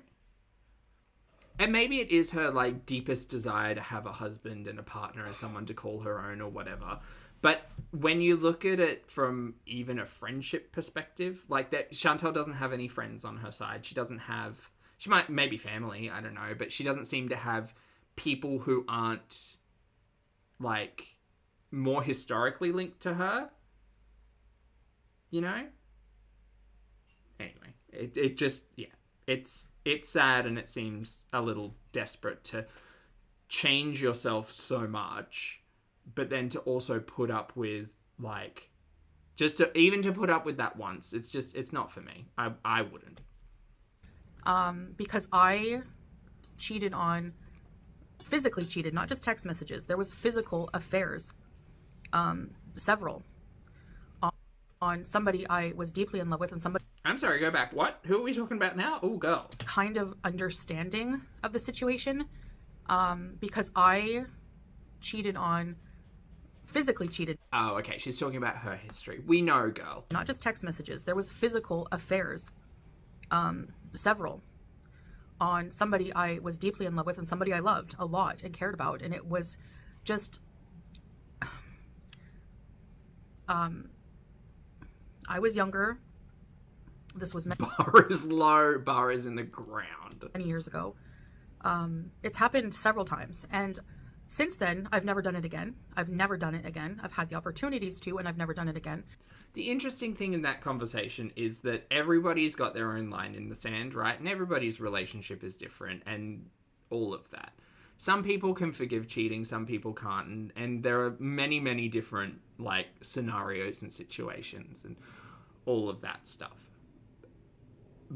And maybe it is her, like, deepest desire to have a husband and a partner and someone to call her own or whatever. But when you look at it from even a friendship perspective, like, that Chantal doesn't have any friends on her side. She doesn't have... She might... Maybe family, I don't know. But she doesn't seem to have people who aren't, like, more historically linked to her. You know? Anyway, it just... Yeah. It's sad, and it seems a little desperate to change yourself so much, but then to also put up with, like, just to even to put up with that once. It's not for me. I wouldn't. Because I physically cheated, not just text messages. There was physical affairs, several, on somebody I was deeply in love with, and somebody... I'm sorry, go back. What? Who are we talking about now? Oh, girl. Kind of understanding of the situation, because I physically cheated. Oh, okay. She's talking about her history. We know, girl. Not just text messages. There was physical affairs, several, on somebody I was deeply in love with and somebody I loved a lot and cared about. And it was just... I was younger. This was bar is low, bar is in the ground. Many years ago. It's happened several times, and since then I've never done it again. I've never done it again. I've had the opportunities to, and I've never done it again. The interesting thing in that conversation is that everybody's got their own line in the sand, right? And everybody's relationship is different, and all of that. Some people can forgive cheating, some people can't, and there are many, many different, like, scenarios and situations and all of that stuff.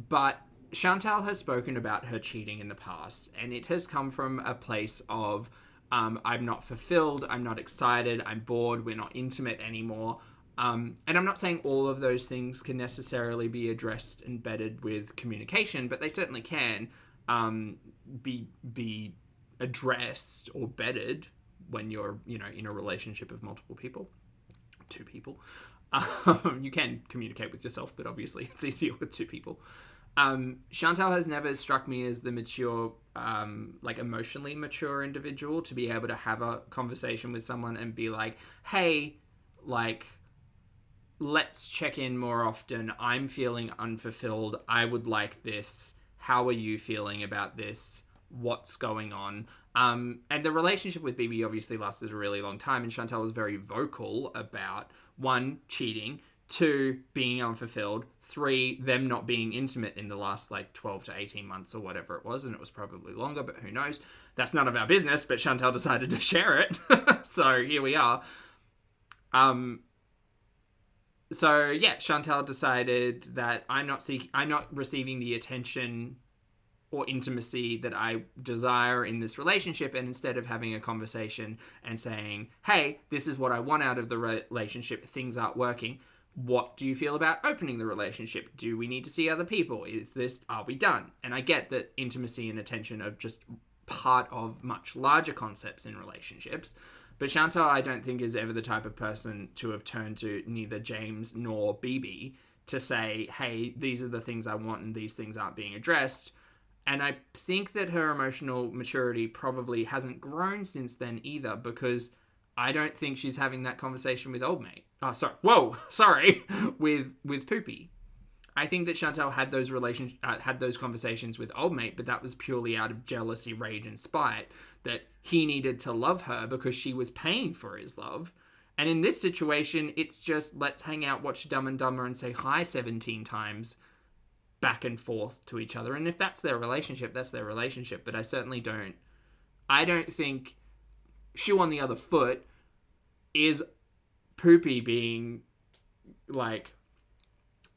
But Chantal has spoken about her cheating in the past, and it has come from a place of, I'm not fulfilled, I'm not excited, I'm bored, we're not intimate anymore. And I'm not saying all of those things can necessarily be addressed and bedded with communication, but they certainly can be addressed or bedded when you're, you know, in a relationship of multiple people, two people. You can communicate with yourself, but obviously it's easier with two people. Chantal has never struck me as the mature, like, emotionally mature individual to be able to have a conversation with someone and be like, hey, like, let's check in more often. I'm feeling unfulfilled. I would like this. How are you feeling about this? What's going on? And the relationship with BB obviously lasted a really long time, and Chantal was very vocal about, 1, cheating, 2, being unfulfilled, 3, them not being intimate in the last, like, 12 to 18 months or whatever it was, and it was probably longer, but who knows? That's none of our business, but Chantal decided to share it. So here we are. So yeah, Chantal decided that I'm not receiving the attention or intimacy that I desire in this relationship, and instead of having a conversation and saying, hey, this is what I want out of the relationship, things aren't working, what do you feel about opening the relationship? Do we need to see other people? Are we done? And I get that intimacy and attention are just part of much larger concepts in relationships, but Chantal, I don't think, is ever the type of person to have turned to neither James nor BB to say, hey, these are the things I want and these things aren't being addressed. And I think that her emotional maturity probably hasn't grown since then either, because I don't think she's having that conversation with old mate. With Poopy. I think that Chantal had those conversations with old mate, but that was purely out of jealousy, rage, and spite, that he needed to love her because she was paying for his love. And in this situation, it's just, let's hang out, watch Dumb and Dumber, and say hi 17 times back and forth to each other. And if that's their relationship, that's their relationship. But I don't think shoe on the other foot is Poopy being, like,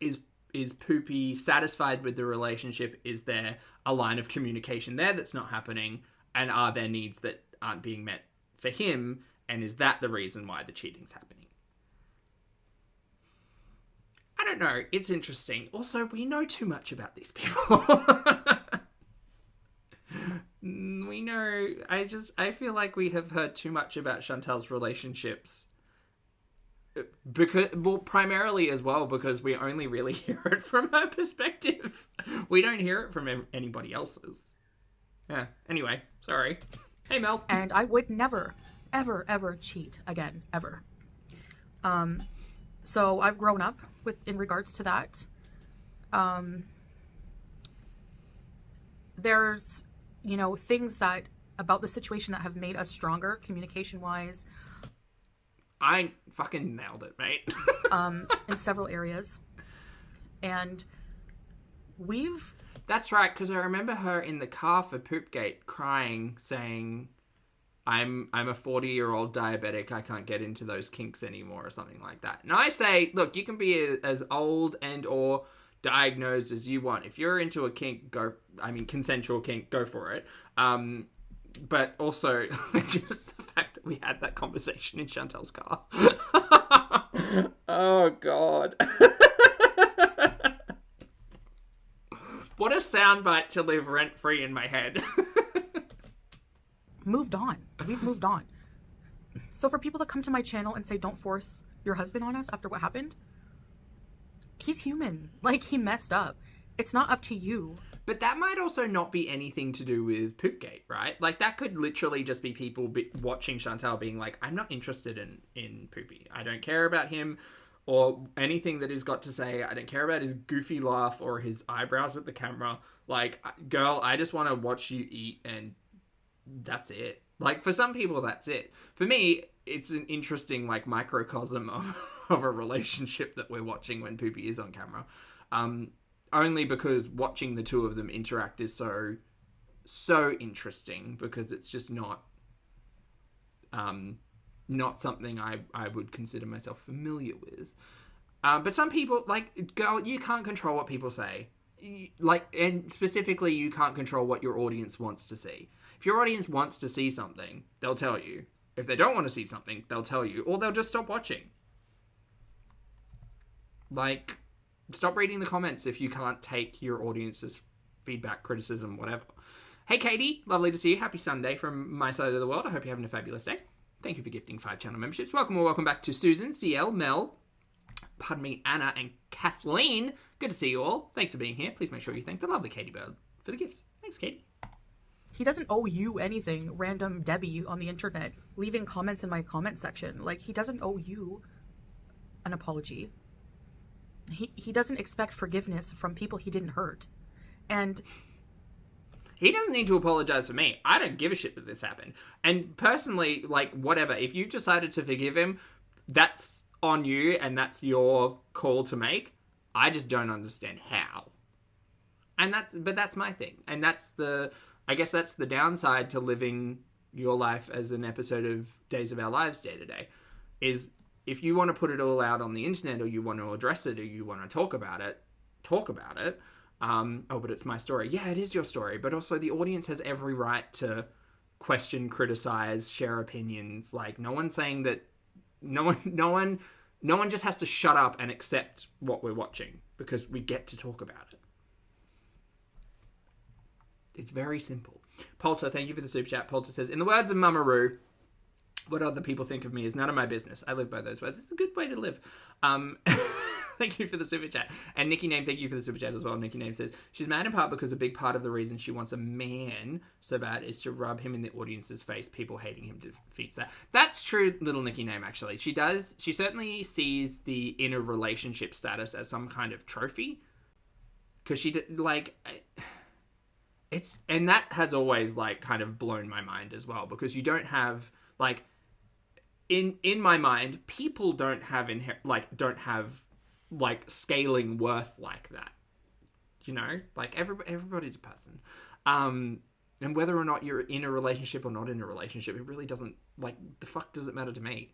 is Poopy satisfied with the relationship? Is there a line of communication there that's not happening? And are there needs that aren't being met for him? And is that the reason why the cheating's happening? I don't know. It's interesting. Also, we know too much about these people. I feel like we have heard too much about Chantal's relationships. Because, well, primarily as well, because we only really hear it from her perspective. We don't hear it from anybody else's. Yeah, anyway, sorry. Hey, Mel. And I would never, ever, ever cheat again, ever. So I've grown up in regards to that. There's, things about the situation that have made us stronger, communication-wise. I fucking nailed it, mate. In several areas. And That's right, because I remember her in the car for Poopgate crying, saying, I'm a 40-year-old diabetic, I can't get into those kinks anymore, or something like that. And I say, look, you can be as old and or diagnosed as you want. If you're into a kink, consensual kink, go for it. But also, just the fact that we had that conversation in Chantal's car. Oh, God. What a soundbite to live rent-free in my head. Moved on. We've moved on. So for people to come to my channel and say, don't force your husband on us after what happened, he's human. Like, he messed up. It's not up to you. But that might also not be anything to do with Poopgate, right? Like, that could literally just be people watching Chantal being like, I'm not interested in Poopy. I don't care about him or anything that he's got to say. I don't care about his goofy laugh or his eyebrows at the camera. Like, girl, I just want to watch you eat, and that's it. Like, for some people, that's it. For me, it's an interesting, like, microcosm of a relationship that we're watching when Poopy is on camera. Only because watching the two of them interact is so interesting, because it's just not something I would consider myself familiar with. But some people, like, girl, you can't control what people say. And specifically, you can't control what your audience wants to see. If your audience wants to see something, they'll tell you. If they don't want to see something, they'll tell you, or they'll just stop watching. Like, stop reading the comments if you can't take your audience's feedback, criticism, whatever. Hey, Katie, lovely to see you. Happy Sunday from my side of the world. I hope you're having a fabulous day. Thank you for gifting 5 channel memberships. Welcome back to Susan, CL, Mel, Anna, and Kathleen. Good to see you all. Thanks for being here. Please make sure you thank the lovely Katie Bird for the gifts. Thanks, Katie. He doesn't owe you anything, random Debbie on the internet, leaving comments in my comment section. Like, he doesn't owe you an apology. He doesn't expect forgiveness from people he didn't hurt. And he doesn't need to apologize for me. I don't give a shit that this happened. And personally, like, whatever. If you've decided to forgive him, that's on you and that's your call to make. I just don't understand how. But that's my thing. And I guess that's the downside to living your life as an episode of Days of Our Lives day to day, is if you want to put it all out on the internet, or you want to address it, or you want to talk about it. But it's my story. Yeah, it is your story. But also the audience has every right to question, criticize, share opinions. Like, no one's saying that, no one just has to shut up and accept what we're watching, because we get to talk about it. It's very simple. Polter, thank you for the super chat. Polter says, in the words of Mamaroo, what other people think of me is none of my business. I live by those words. It's a good way to live. Thank you for the super chat. And Nikki Name, thank you for the super chat as well. Nikki Name says, she's mad in part because a big part of the reason she wants a man so bad is to rub him in the audience's face. People hating him defeats that. That's true, little Nikki Name, actually. She certainly sees the inner relationship status as some kind of trophy. Because and that has always, like, kind of blown my mind as well. Because you don't have, like, in my mind, people don't have scaling worth like that, you know, like everybody's a person, and whether or not you're in a relationship or not in a relationship, it really doesn't, like, the fuck does it matter to me?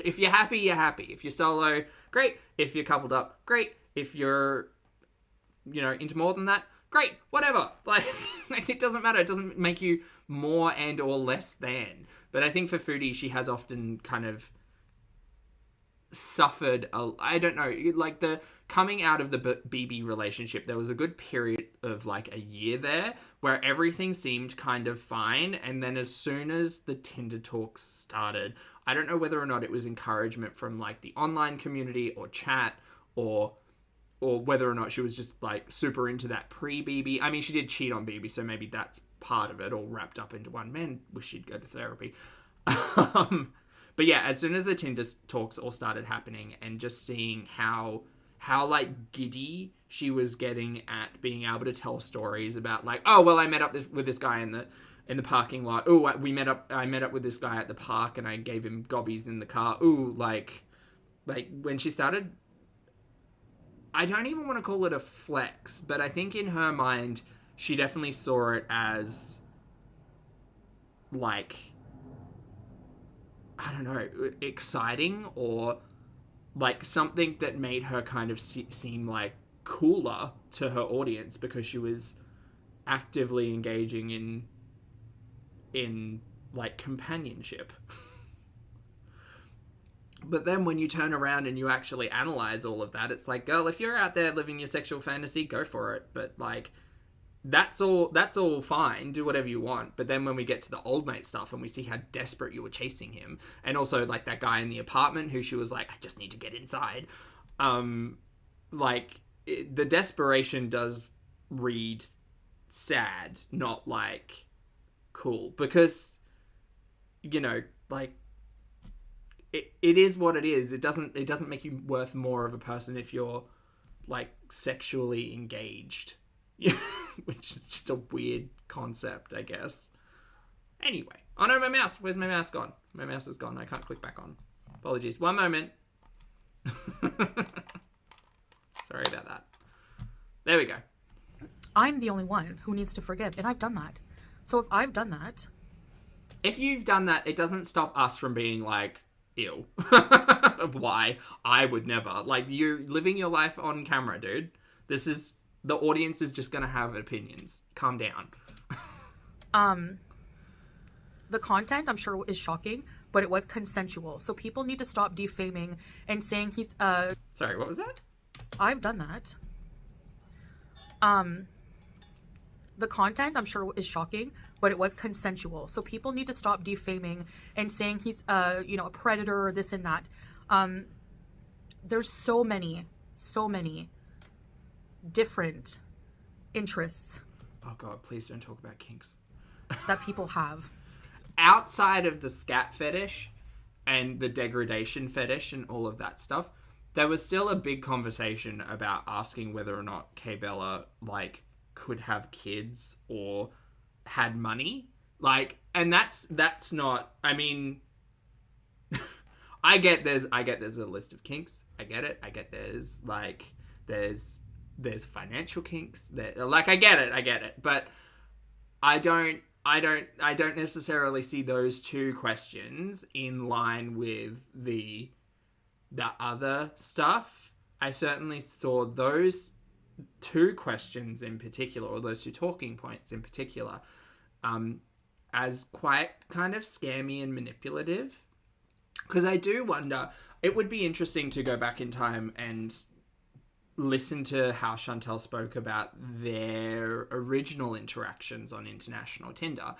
If you're happy, you're happy. If you're solo, great. If you're coupled up, great. If you're, into more than that, great. Whatever. Like, it doesn't matter. It doesn't make you more and or less than. But I think for Foodie, she has often kind of suffered I don't know, like, the coming out of the BB relationship, there was a good period of like a year there where everything seemed kind of fine. And then as soon as the Tinder talks started, I don't know whether or not it was encouragement from like the online community or chat or whether or not she was just like super into that pre-BB. I mean, she did cheat on BB, so maybe that's part of it, all wrapped up into one. Man, wish she'd go to therapy. But yeah, as soon as the Tinder talks all started happening and just seeing how like giddy she was getting at being able to tell stories about like, oh, well, I met up with this guy in the parking lot. Oh, I met up with this guy at the park and I gave him gobbies in the car. Ooh, like when she started, I don't even want to call it a flex, but I think in her mind, she definitely saw it as like, I don't know, exciting or like something that made her kind of seem like cooler to her audience because she was actively engaging in like companionship. But then when you turn around and you actually analyze all of that, it's like, girl, if you're out there living your sexual fantasy, go for it. But like, that's all fine. Do whatever you want. But then when we get to the old mate stuff and we see how desperate you were chasing him, and also like that guy in the apartment who she was like, I just need to get inside. The desperation does read sad, not like cool, because, you know, like it is what it is. It doesn't make you worth more of a person if you're like sexually engaged. Which is just a weird concept, I guess. Anyway. Oh no, my mouse. Where's my mouse gone? My mouse is gone. I can't click back on. Apologies. One moment. Sorry about that. There we go. I'm the only one who needs to forgive, and I've done that. So if I've done that... If you've done that, it doesn't stop us from being like, ew. Why? I would never. Like, you're living your life on camera, dude. The audience is just going to have opinions. Calm down. The content, I'm sure, is shocking, but it was consensual. So people need to stop defaming and saying he's... Sorry, what was that? I've done that. The content, I'm sure, is shocking, but it was consensual. So people need to stop defaming and saying he's, a predator or this and that. There's so many different interests. Oh God, please don't talk about kinks. That people have. Outside of the scat fetish and the degradation fetish and all of that stuff, there was still a big conversation about asking whether or not Kay Bella, like, could have kids or had money. Like, and that's not, I mean, I get there's a list of kinks. I get it. I get there's financial kinks. Like, I get it. But I don't necessarily see those two questions in line with the other stuff. I certainly saw those two questions in particular, or those two talking points in particular, as quite kind of scammy and manipulative. Because I do wonder, it would be interesting to go back in time and listen to how Chantel spoke about their original interactions on international Tinder,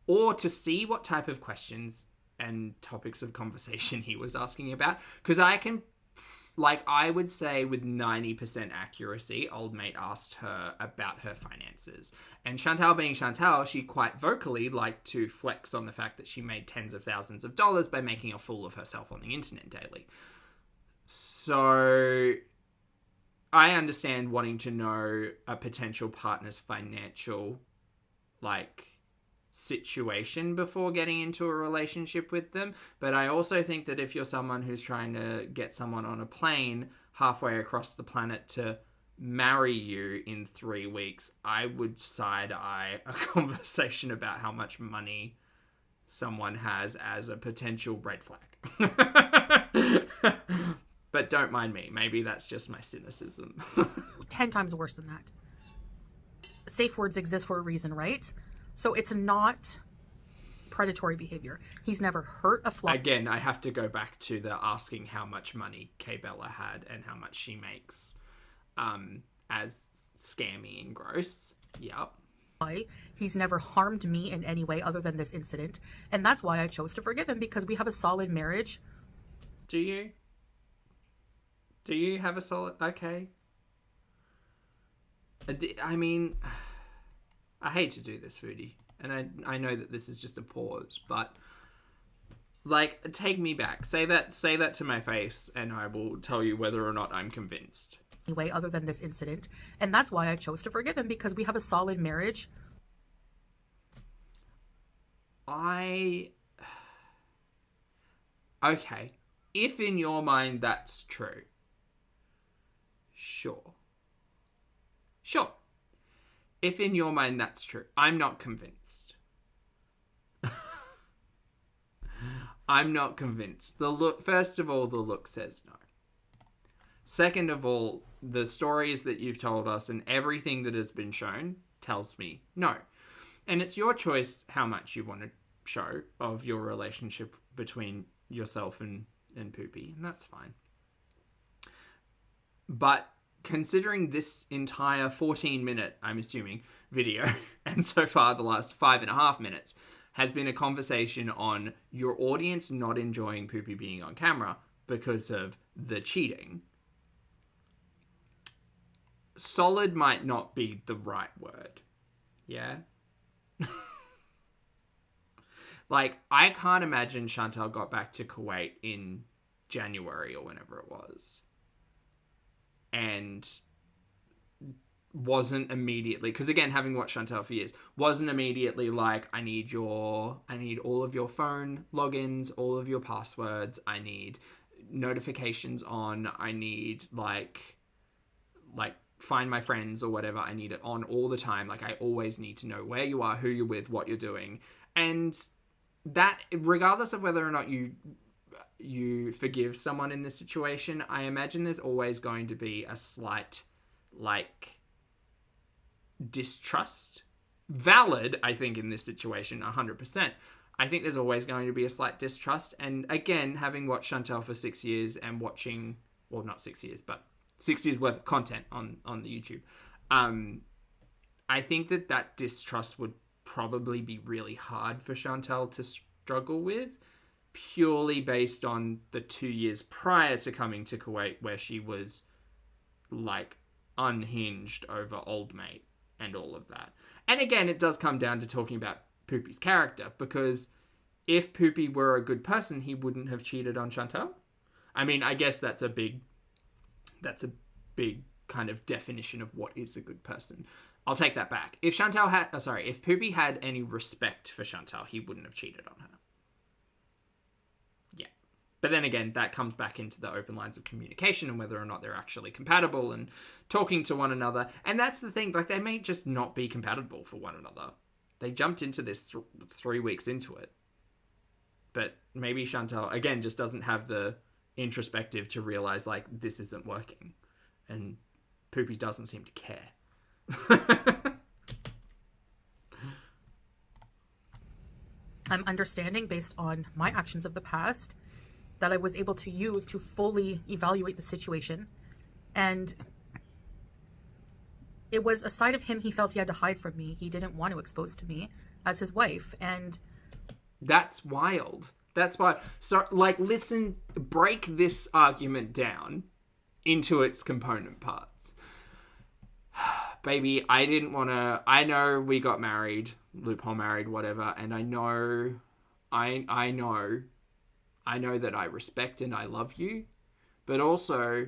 or to see what type of questions and topics of conversation he was asking about. Because I would say with 90% accuracy, old mate asked her about her finances. And Chantel being Chantel, she quite vocally liked to flex on the fact that she made tens of thousands of dollars by making a fool of herself on the internet daily. So I understand wanting to know a potential partner's financial, situation before getting into a relationship with them. But I also think that if you're someone who's trying to get someone on a plane halfway across the planet to marry you in 3 weeks, I would side-eye a conversation about how much money someone has as a potential red flag. But don't mind me. Maybe that's just my cynicism. 10 times worse than that. Safe words exist for a reason, right? So it's not predatory behavior. He's never hurt a fly. Again, I have to go back to the asking how much money Kay Bella had and how much she makes. as scammy and gross. Yep. He's never harmed me in any way other than this incident. And that's why I chose to forgive him, because we have a solid marriage. Do you? Do you have a solid... Okay. I mean, I hate to do this, Foodie. And I know that this is just a pause, but... Like, take me back. Say that to my face, and I will tell you whether or not I'm convinced. Anyway, other than this incident. And that's why I chose to forgive him, because we have a solid marriage. Okay. If in your mind that's true. Sure. If in your mind that's true. I'm not convinced. I'm not convinced. First of all, the look says no. Second of all, the stories that you've told us and everything that has been shown tells me no. And it's your choice how much you want to show of your relationship between yourself and Poopy, and that's fine. But considering this entire 14-minute, I'm assuming, video, and so far the last 5.5 minutes, has been a conversation on your audience not enjoying Poopy being on camera because of the cheating. Solid might not be the right word. Yeah? Like, I can't imagine Chantal got back to Kuwait in January or whenever it was. And wasn't immediately, because again, having watched Chantal for years, wasn't immediately like, I need all of your phone logins, all of your passwords, I need notifications on, I need like find my friends or whatever, I need it on all the time. Like, I always need to know where you are, who you're with, what you're doing. And that, regardless of whether or not you forgive someone in this situation, I imagine there's always going to be a slight, like, distrust. Valid, I think, in this situation, 100%. I think there's always going to be a slight distrust. And again, having watched Chantal for 6 years and watching, well, not 6 years, but 6 years worth of content on the YouTube, I think that distrust would probably be really hard for Chantal to struggle with, purely based on the 2 years prior to coming to Kuwait, where she was, like, unhinged over old mate and all of that. And again, it does come down to talking about Poopy's character, because if Poopy were a good person, he wouldn't have cheated on Chantal. I mean, I guess that's a big kind of definition of what is a good person. I'll take that back. If Poopy had any respect for Chantal, he wouldn't have cheated on her. Yeah. But then again, that comes back into the open lines of communication and whether or not they're actually compatible and talking to one another. And that's the thing, like, they may just not be compatible for one another. They jumped into this 3 weeks into it. But maybe Chantal, again, just doesn't have the introspective to realize, like, this isn't working. And Poopy doesn't seem to care. I'm understanding, based on my actions of the past, that I was able to use to fully evaluate the situation. And it was a side of him he felt he had to hide from me. He didn't want to expose to me as his wife. And that's wild. That's why. So, like, listen, break this argument down into its component parts. Baby, I didn't want to... I know we got married, loophole married, whatever, and I know that I respect and I love you, but also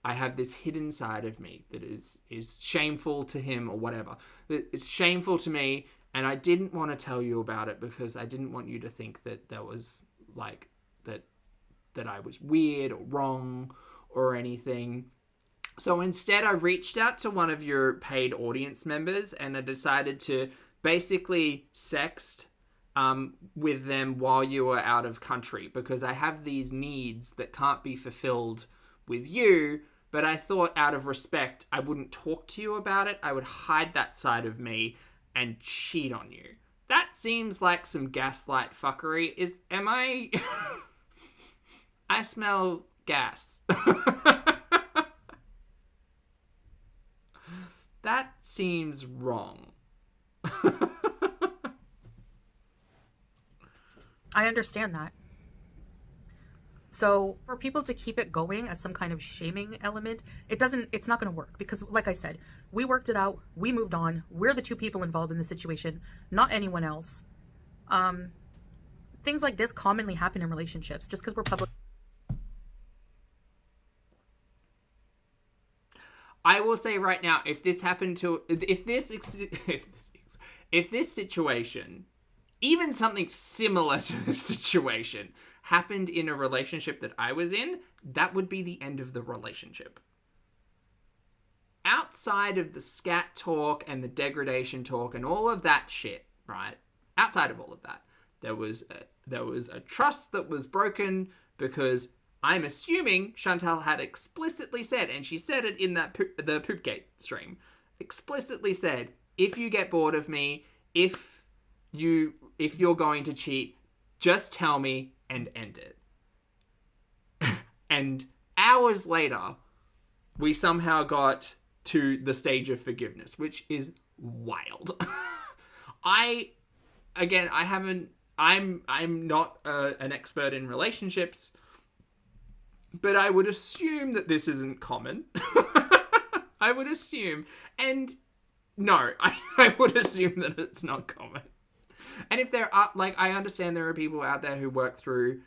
I have this hidden side of me that is shameful to him or whatever. It's shameful to me, and I didn't want to tell you about it because I didn't want you to think that there was, like, that I was weird or wrong or anything. So instead, I reached out to one of your paid audience members and I decided to basically sext with them while you were out of country, because I have these needs that can't be fulfilled with you, but I thought out of respect, I wouldn't talk to you about it. I would hide that side of me and cheat on you. That seems like some gaslight fuckery. Am I... I smell gas. That seems wrong. I understand that. So for people to keep it going as some kind of shaming element, it's not going to work, because like I said, we worked it out, we moved on, we're the two people involved in the situation, not anyone else. Things like this commonly happen in relationships just because we're public. I will say right now, if this situation, even something similar to this situation, happened in a relationship that I was in, that would be the end of the relationship. Outside of the scat talk and the degradation talk and all of that shit, right? Outside of all of that, there was a trust that was broken because I'm assuming Chantal had explicitly said, and she said it in the Poopgate stream, explicitly said, if you get bored of me, if you're going to cheat, just tell me and end it. And hours later, we somehow got to the stage of forgiveness, which is wild. I'm not an expert in relationships, but I would assume that this isn't common. I would assume, and no, I would assume that it's not common. And if there are, like, I understand there are people out there who work through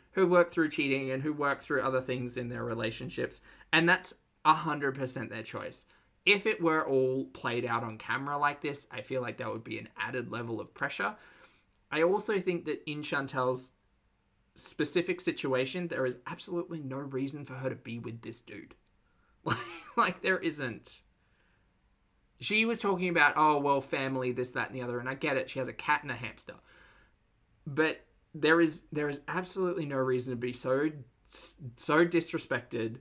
cheating and who work through other things in their relationships, and that's 100% their choice. If it were all played out on camera like this, I feel like that would be an added level of pressure. I also think that in Chantal's specific situation, there is absolutely no reason for her to be with this dude. Like there isn't. She was talking about, oh, well, family, this, that, and the other, and I get it. She has a cat and a hamster. But there is absolutely no reason to be so disrespected,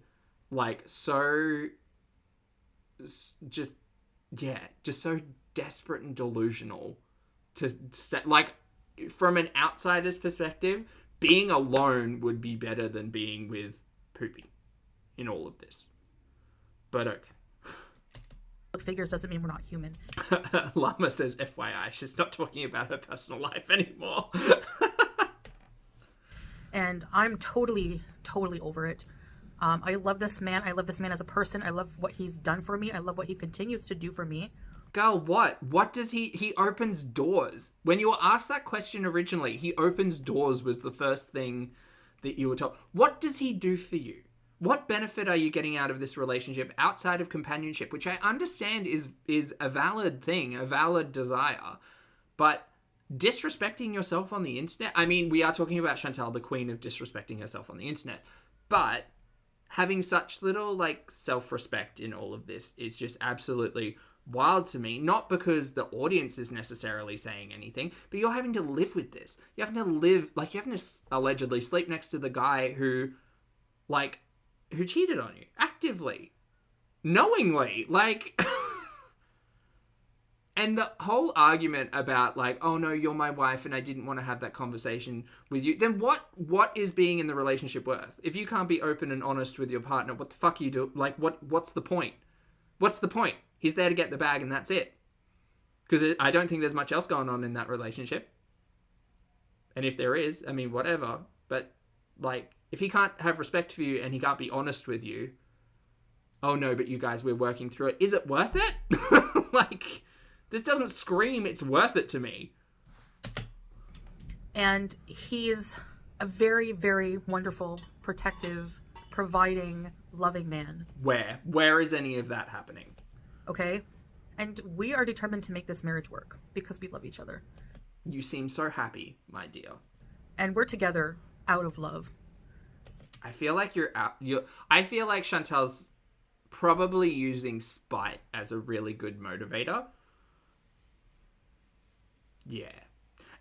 like, so so desperate and delusional to, like, from an outsider's perspective, being alone would be better than being with Poopy in all of this. But okay. Figures doesn't mean we're not human. Llama says, FYI, she's not talking about her personal life anymore. And I'm totally over it. I love this man. I love this man as a person. I love what he's done for me. I love what he continues to do for me. Girl, what? What does he opens doors. When you were asked that question originally, he opens doors was the first thing that you were told. What does he do for you? What benefit are you getting out of this relationship outside of companionship, which I understand is a valid thing, a valid desire, but disrespecting yourself on the internet? I mean, we are talking about Chantal, the queen of disrespecting herself on the internet, but having such little, like, self-respect in all of this is just absolutely wild to me. Not because the audience is necessarily saying anything, but you're having to live with this. You're having to live, like, you're having to allegedly sleep next to the guy who cheated on you actively, knowingly, like. And the whole argument about, like, oh no, you're my wife and I didn't want to have that conversation with you, then what is being in the relationship worth? If you can't be open and honest with your partner, what the fuck you do? Like, what's the point? What's the point? He's there to get the bag and that's it. Because I don't think there's much else going on in that relationship. And if there is, I mean, whatever. But, like, if he can't have respect for you and he can't be honest with you, oh no, but you guys, we're working through it. Is it worth it? Like, this doesn't scream it's worth it to me. And he's a very, very wonderful, protective, providing, loving man. Where is any of that happening? Okay? And we are determined to make this marriage work because we love each other. You seem so happy, my dear. And we're together out of love. I feel like I feel like Chantal's probably using spite as a really good motivator. Yeah.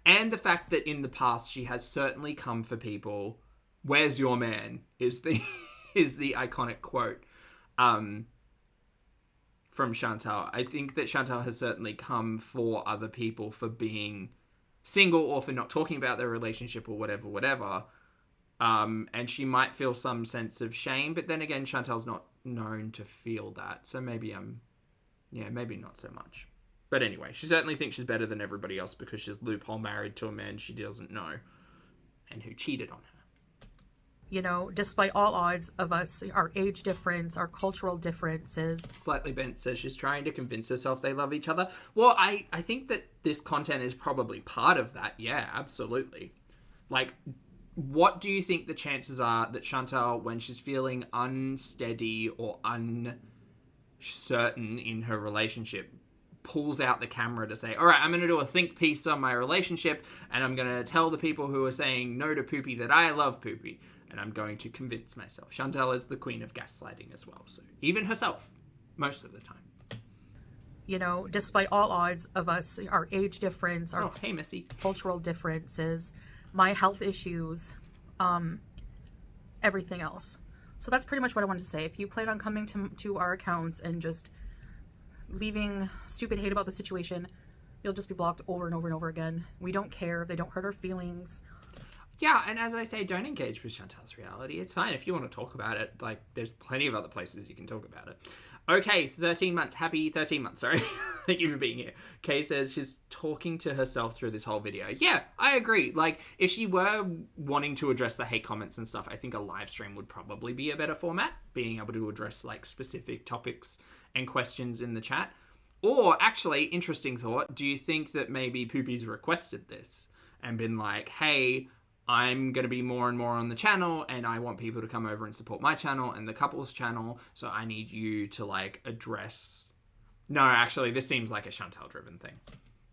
And the fact that in the past she has certainly come for people. Where's your man? Is the iconic quote from Chantal. I think that Chantal has certainly come for other people for being single or for not talking about their relationship or whatever. And she might feel some sense of shame, but then again, Chantal's not known to feel that. So maybe I'm Yeah, maybe not so much. But anyway, she certainly thinks she's better than everybody else because she's loophole married to a man she doesn't know and who cheated on her. You know, despite all odds of us, our age difference, our cultural differences. Slightly Bent says she's trying to convince herself they love each other. Well, I think that this content is probably part of that. Yeah, absolutely. Like, what do you think the chances are that Chantal, when she's feeling unsteady or uncertain in her relationship, pulls out the camera to say, all right, I'm going to do a think piece on my relationship, and I'm going to tell the people who are saying no to Poopy that I love Poopy, and I'm going to convince myself. Chantal is the queen of gaslighting as well, so even herself, most of the time. You know, despite all odds of us, our age difference, our hey, Missy. Cultural differences, my health issues, everything else. So that's pretty much what I wanted to say. If you plan on coming to our accounts and just leaving stupid hate about the situation, you'll just be blocked over and over and over again. We don't care. They don't hurt our feelings. Yeah, and as I say, don't engage with Chantal's reality. It's fine if you want to talk about it. Like, there's plenty of other places you can talk about it. Okay, 13 months. Happy 13 months, sorry. Thank you for being here. Kay says she's talking to herself through this whole video. Yeah, I agree. Like, if she were wanting to address the hate comments and stuff, I think a live stream would probably be a better format, being able to address, like, specific topics and questions in the chat. Or, actually, interesting thought, do you think that maybe Poopy's requested this and been like, hey, I'm going to be more and more on the channel, and I want people to come over and support my channel and the couple's channel, so I need you to, like, address... No, actually, this seems like a Chantal-driven thing.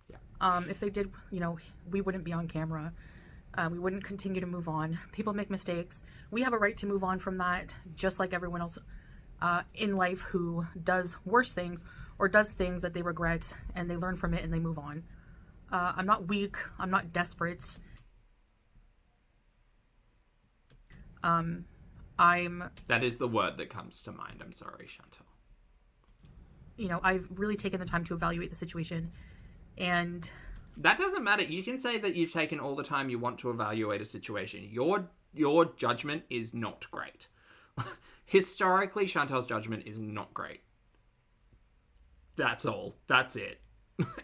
Yeah. If they did, you know, we wouldn't be on camera. We wouldn't continue to move on. People make mistakes. We have a right to move on from that, just like everyone else in life who does worse things or does things that they regret, and they learn from it and they move on. I'm not weak. I'm not desperate. That is the word that comes to mind. I'm sorry, Chantal. You know, I've really taken the time to evaluate the situation, and that doesn't matter. You can say that you've taken all the time you want to evaluate a situation. Your judgment is not great. Historically, Chantal's judgment is not great. That's all. That's it.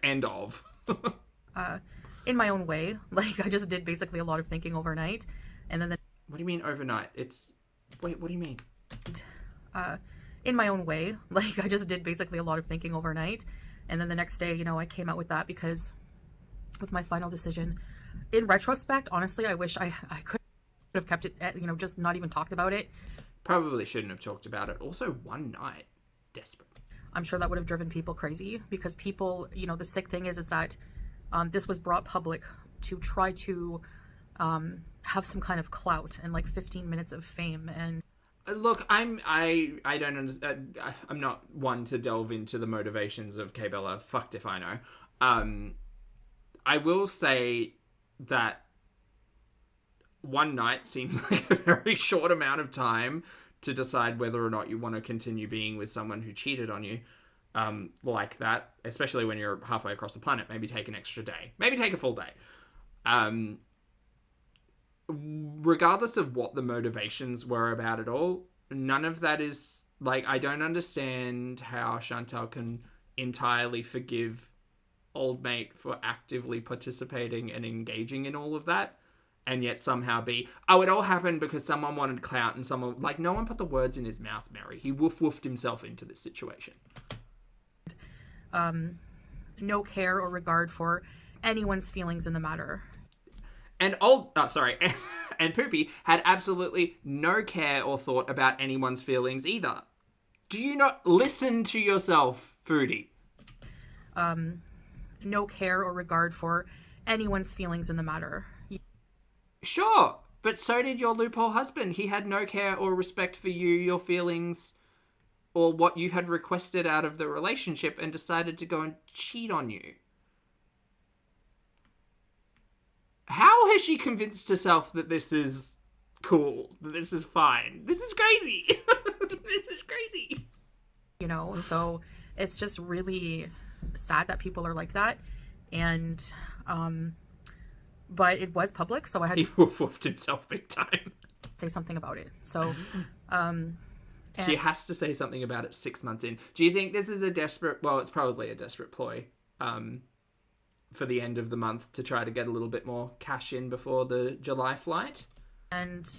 End of. In my own way, like, I just did basically a lot of thinking overnight, and then What do you mean overnight? Wait, what do you mean? In my own way, like, I just did basically a lot of thinking overnight, and then the next day, you know, I came out with that because with my final decision. In retrospect, honestly, I wish I could have kept it, you know, just not even talked about it. Probably shouldn't have talked about it. Also, one night. Desperate. I'm sure that would have driven people crazy because people, you know, the sick thing is that this was brought public to try to have some kind of clout and like 15 minutes of fame. And look, I don't understand. I'm not one to delve into the motivations of Kay Bella. Fucked if I know. I will say that one night seems like a very short amount of time to decide whether or not you want to continue being with someone who cheated on you like that, especially when you're halfway across the planet. Maybe take an extra day. Maybe take a full day. Regardless of what the motivations were about it all, none of that is, like, I don't understand how Chantal can entirely forgive old mate for actively participating and engaging in all of that, and yet somehow be, oh, it all happened because someone wanted clout and someone, like, no one put the words in his mouth, Mary. He woofed himself into this situation. No care or regard for anyone's feelings in the matter. And and Poopy had absolutely no care or thought about anyone's feelings either. Do you not listen to yourself, Foodie? No care or regard for anyone's feelings in the matter. Sure, but so did your loophole husband. He had no care or respect for you, your feelings, or what you had requested out of the relationship, and decided to go and cheat on you. How has she convinced herself that this is cool, that this is fine? This is crazy. This is crazy. You know, so it's just really sad that people are like that. And, but it was public, so I had to... He woofed himself big time. Say something about it. So, She has to say something about it 6 months in. Do you think this is a desperate... Well, it's probably a desperate ploy for the end of the month to try to get a little bit more cash in before the July flight? And...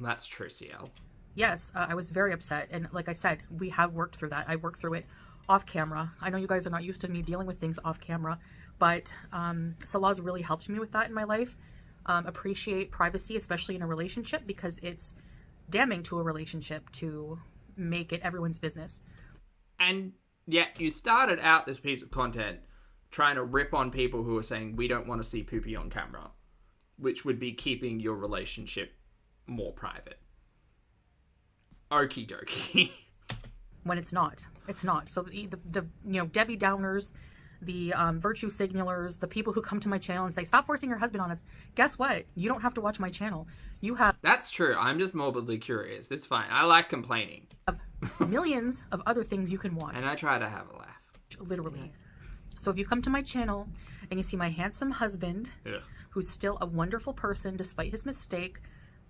That's true, CL. Yes, I was very upset. And like I said, we have worked through that. I worked through it off camera. I know you guys are not used to me dealing with things off camera, but Salah's really helped me with that in my life. Appreciate privacy, especially in a relationship, because it's damning to a relationship to make it everyone's business. And yet you started out this piece of content trying to rip on people who are saying we don't want to see poopy on camera, which would be keeping your relationship more private. Okie dokie. When it's not. So the Debbie Downers, the virtue signalers, the people who come to my channel and say, stop forcing your husband on us. Guess what? You don't have to watch my channel. You have... That's true. I'm just morbidly curious. It's fine. I like complaining. Millions of other things you can watch. And I try to have a laugh. Literally. So if you come to my channel and you see my handsome husband, who's still a wonderful person despite his mistake,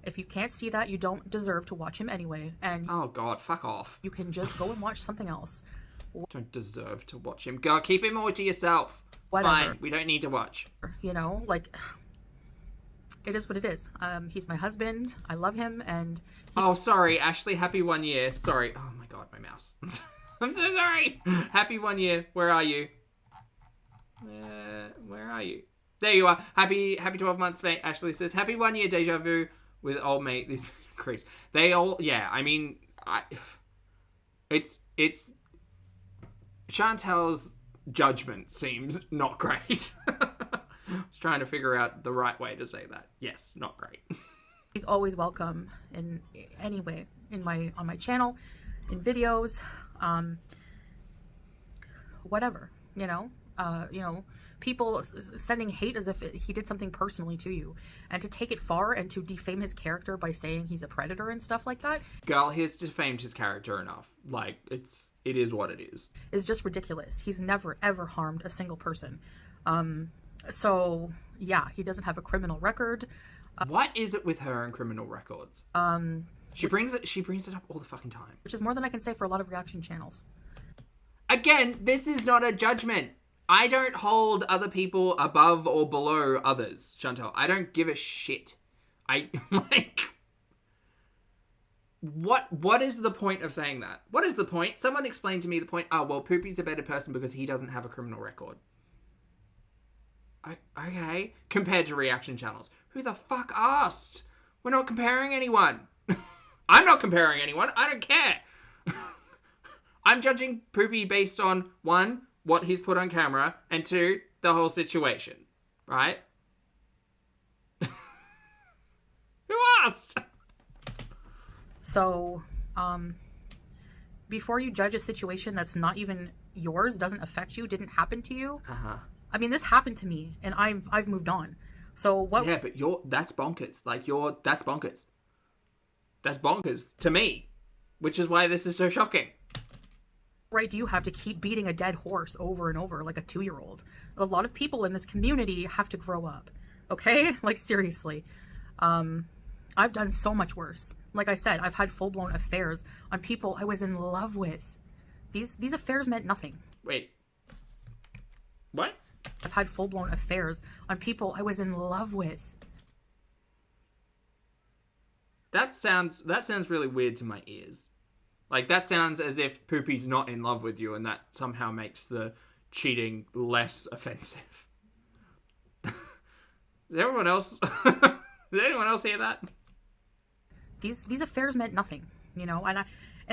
if you can't see that, you don't deserve to watch him anyway. And oh God, fuck off. You can just go and watch something else. Don't deserve to watch him. Go, keep him all to yourself. It's whatever. Fine. We don't need to watch. You know, like, it is what it is. He's my husband. I love him. And oh, sorry, Ashley. Happy 1 year. Sorry. Oh my God, my mouse. I'm so sorry. Happy 1 year. Where are you? Where are you? There you are. Happy 12 months, mate. Ashley says, happy 1 year deja vu with old mate. These creeps. They all, yeah, I mean, it's Chantel's judgment seems not great. I was trying to figure out the right way to say that. Yes, not great. He's always welcome in any way on my channel, in videos, whatever, you know, people sending hate as if he did something personally to you, and to take it far and to defame his character by saying he's a predator and stuff like that. Girl, he's defamed his character enough. Like, it is what it is. It's just ridiculous. He's never ever harmed a single person. So yeah, he doesn't have a criminal record. What is it with her and criminal records? She brings it up all the fucking time. Which is more than I can say for a lot of reaction channels. Again, this is not a judgment. I don't hold other people above or below others, Chantel. I don't give a shit. What is the point of saying that? What is the point? Someone explain to me the point. Oh, well, Poopy's a better person because he doesn't have a criminal record. Okay. Compared to reaction channels. Who the fuck asked? We're not comparing anyone. I'm not comparing anyone. I don't care. I'm judging Poopy based on, 1, what he's put on camera, and 2, the whole situation. Right? Who asked? So, before you judge a situation that's not even yours, doesn't affect you, didn't happen to you. I mean, this happened to me, and I've moved on. So what? Yeah, but that's bonkers. That's bonkers. That's bonkers to me, which is why this is so shocking. Right, do you have to keep beating a dead horse over and over like a 2-year-old? A lot of people in this community have to grow up. Okay? Like, seriously. I've done so much worse. Like I said, I've had full-blown affairs on people I was in love with. These affairs meant nothing. Wait. What? I've had full-blown affairs on people I was in love with. That sounds really weird to my ears. Like, that sounds as if Poopy's not in love with you, and that somehow makes the cheating less offensive. Does everyone else... Did anyone else hear that? These affairs meant nothing, you know, and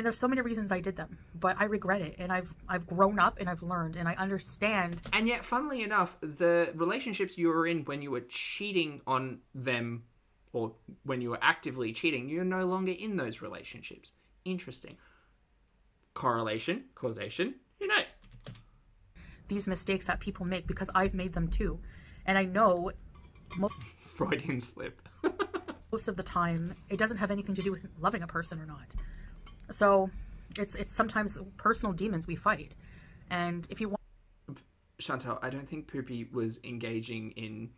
there's so many reasons I did them, but I regret it, and I've grown up, and I've learned, and I understand. And yet, funnily enough, the relationships you were in when you were cheating on them, or when you were actively cheating, you're no longer in those relationships. Interesting. Correlation, causation, who knows? These mistakes that people make, because I've made them too. And I know... Freudian slip. Most of the time, it doesn't have anything to do with loving a person or not. So, it's sometimes personal demons we fight. And if you want... Chantal, I don't think Poopy was engaging in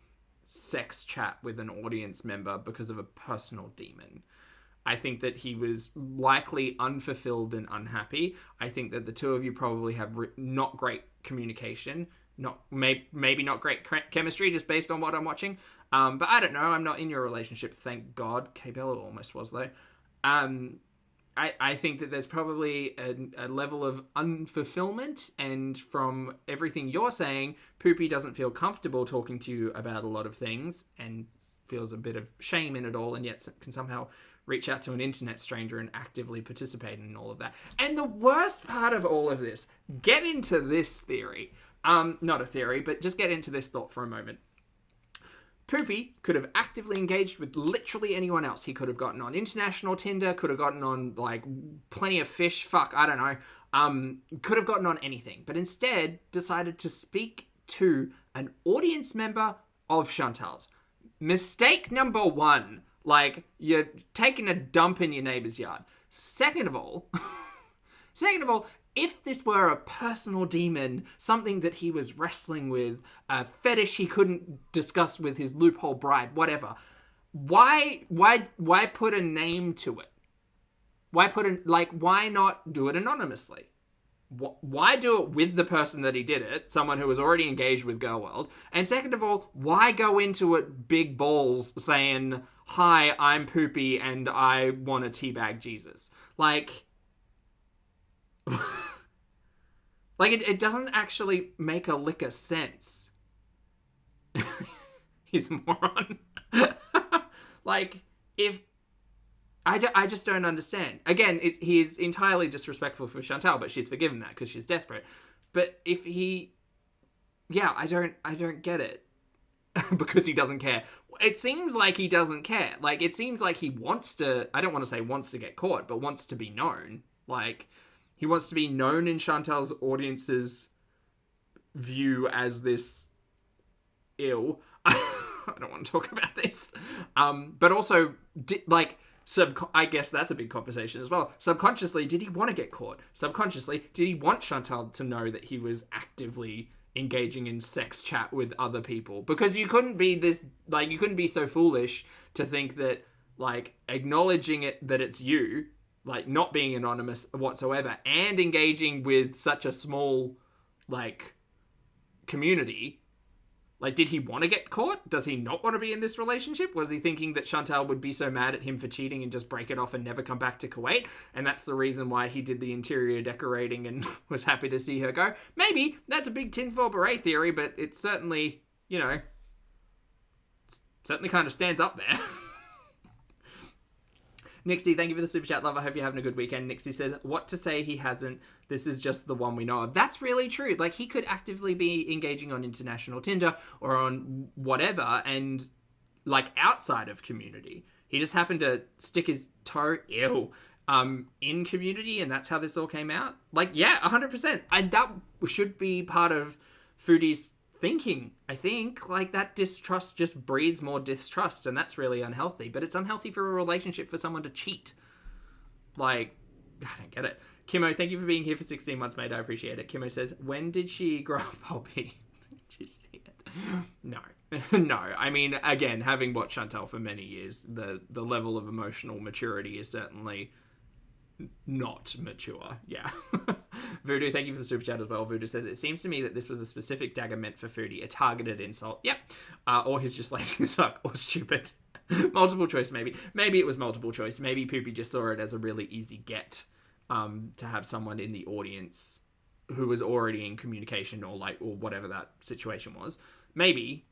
sex chat with an audience member because of a personal demon. I think that he was likely unfulfilled and unhappy. I think that the two of you probably have not great communication, maybe not great chemistry, just based on what I'm watching. But I don't know. I'm not in your relationship, thank God. K-Bella almost was, though. I think that there's probably a level of unfulfillment, and from everything you're saying, Poopy doesn't feel comfortable talking to you about a lot of things and feels a bit of shame in it all, and yet can somehow reach out to an internet stranger and actively participate in all of that. And the worst part of all of this, get into this theory. Not a theory, but just get into this thought for a moment. Poopy could have actively engaged with literally anyone else. He could have gotten on international Tinder, could have gotten on, like, plenty of fish, fuck, I don't know. Could have gotten on anything, but instead decided to speak to an audience member of Chantal's. Mistake number one. Like, you're taking a dump in your neighbor's yard. Second of all, if this were a personal demon, something that he was wrestling with, a fetish he couldn't discuss with his loophole bride, whatever, why put a name to it? Why not do it anonymously? Why do it with the person that he did it, someone who was already engaged with Girl World? And second of all, why go into it big balls saying, hi, I'm Poopy and I want to teabag Jesus? Like, it doesn't actually make a lick of sense. He's a moron. I just don't understand. Again, he's entirely disrespectful for Chantal, but she's forgiven that because she's desperate. But if he... Yeah, I don't get it. Because he doesn't care. It seems like he doesn't care. Like, it seems like he wants to... I don't want to say wants to get caught, but wants to be known. Like, he wants to be known in Chantal's audience's view as this ill. I don't want to talk about this. But also, I guess that's a big conversation as well. Subconsciously, did he want to get caught? Subconsciously, did he want Chantal to know that he was actively engaging in sex chat with other people? Because you couldn't be you couldn't be so foolish to think that, like, acknowledging it, that it's you, like, not being anonymous whatsoever, and engaging with such a small, like, community. Like, did he want to get caught? Does he not want to be in this relationship? Was he thinking that Chantal would be so mad at him for cheating and just break it off and never come back to Kuwait? And that's the reason why he did the interior decorating and was happy to see her go? Maybe. That's a big tinfoil beret theory, but it certainly, certainly kind of stands up there. Nixie, thank you for the super chat, love. I hope you're having a good weekend. Nixie says, what to say he hasn't. This is just the one we know of. That's really true. Like, he could actively be engaging on international Tinder or on whatever, and, like, outside of community. He just happened to stick his toe, in community, and that's how this all came out. Like, yeah, 100%. And that should be part of Foodie's thinking, I think. Like, that distrust just breeds more distrust, and that's really unhealthy. But it's unhealthy for a relationship for someone to cheat. Like, I don't get it. Kimmo, thank you for being here for 16 months, mate. I appreciate it. Kimmo says, when did she grow up, Poppy? Did you see it? No. No. I mean, again, having watched Chantal for many years, the level of emotional maturity is certainly not mature. Yeah. Voodoo, thank you for the super chat as well. Voodoo says, it seems to me that this was a specific dagger meant for Foodie, a targeted insult. Yep. Or he's just lazy as fuck, or stupid. Multiple choice, maybe. Maybe it was multiple choice. Maybe Poopy just saw it as a really easy get to have someone in the audience who was already in communication or whatever that situation was. Maybe,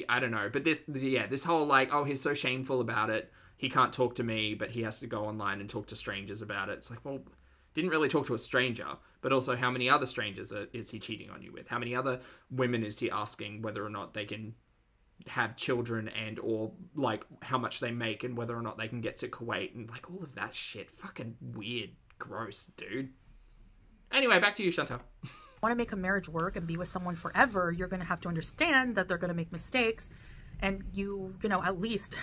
I don't know. But this whole, like, oh, he's so shameful about it. He can't talk to me, but he has to go online and talk to strangers about it. It's like, well, didn't really talk to a stranger, but also how many other strangers is he cheating on you with? How many other women is he asking whether or not they can have children, and or, like, how much they make and whether or not they can get to Kuwait and, like, all of that shit. Fucking weird. Gross, dude. Anyway, back to you, Chantal. Want to make a marriage work and be with someone forever, you're going to have to understand that they're going to make mistakes, and at least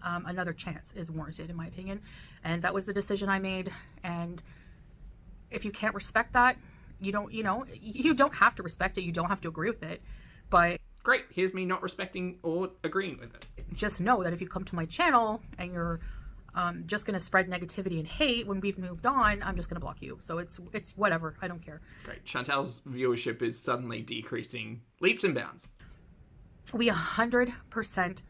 another chance is warranted, in my opinion. And that was the decision I made. And if you can't respect that, you don't have to respect it. You don't have to agree with it. But great, here's me not respecting or agreeing with it. Just know that if you come to my channel and you're just going to spread negativity and hate when we've moved on, I'm just going to block you. So it's whatever. I don't care. Great. Chantel's viewership is suddenly decreasing leaps and bounds. We 100%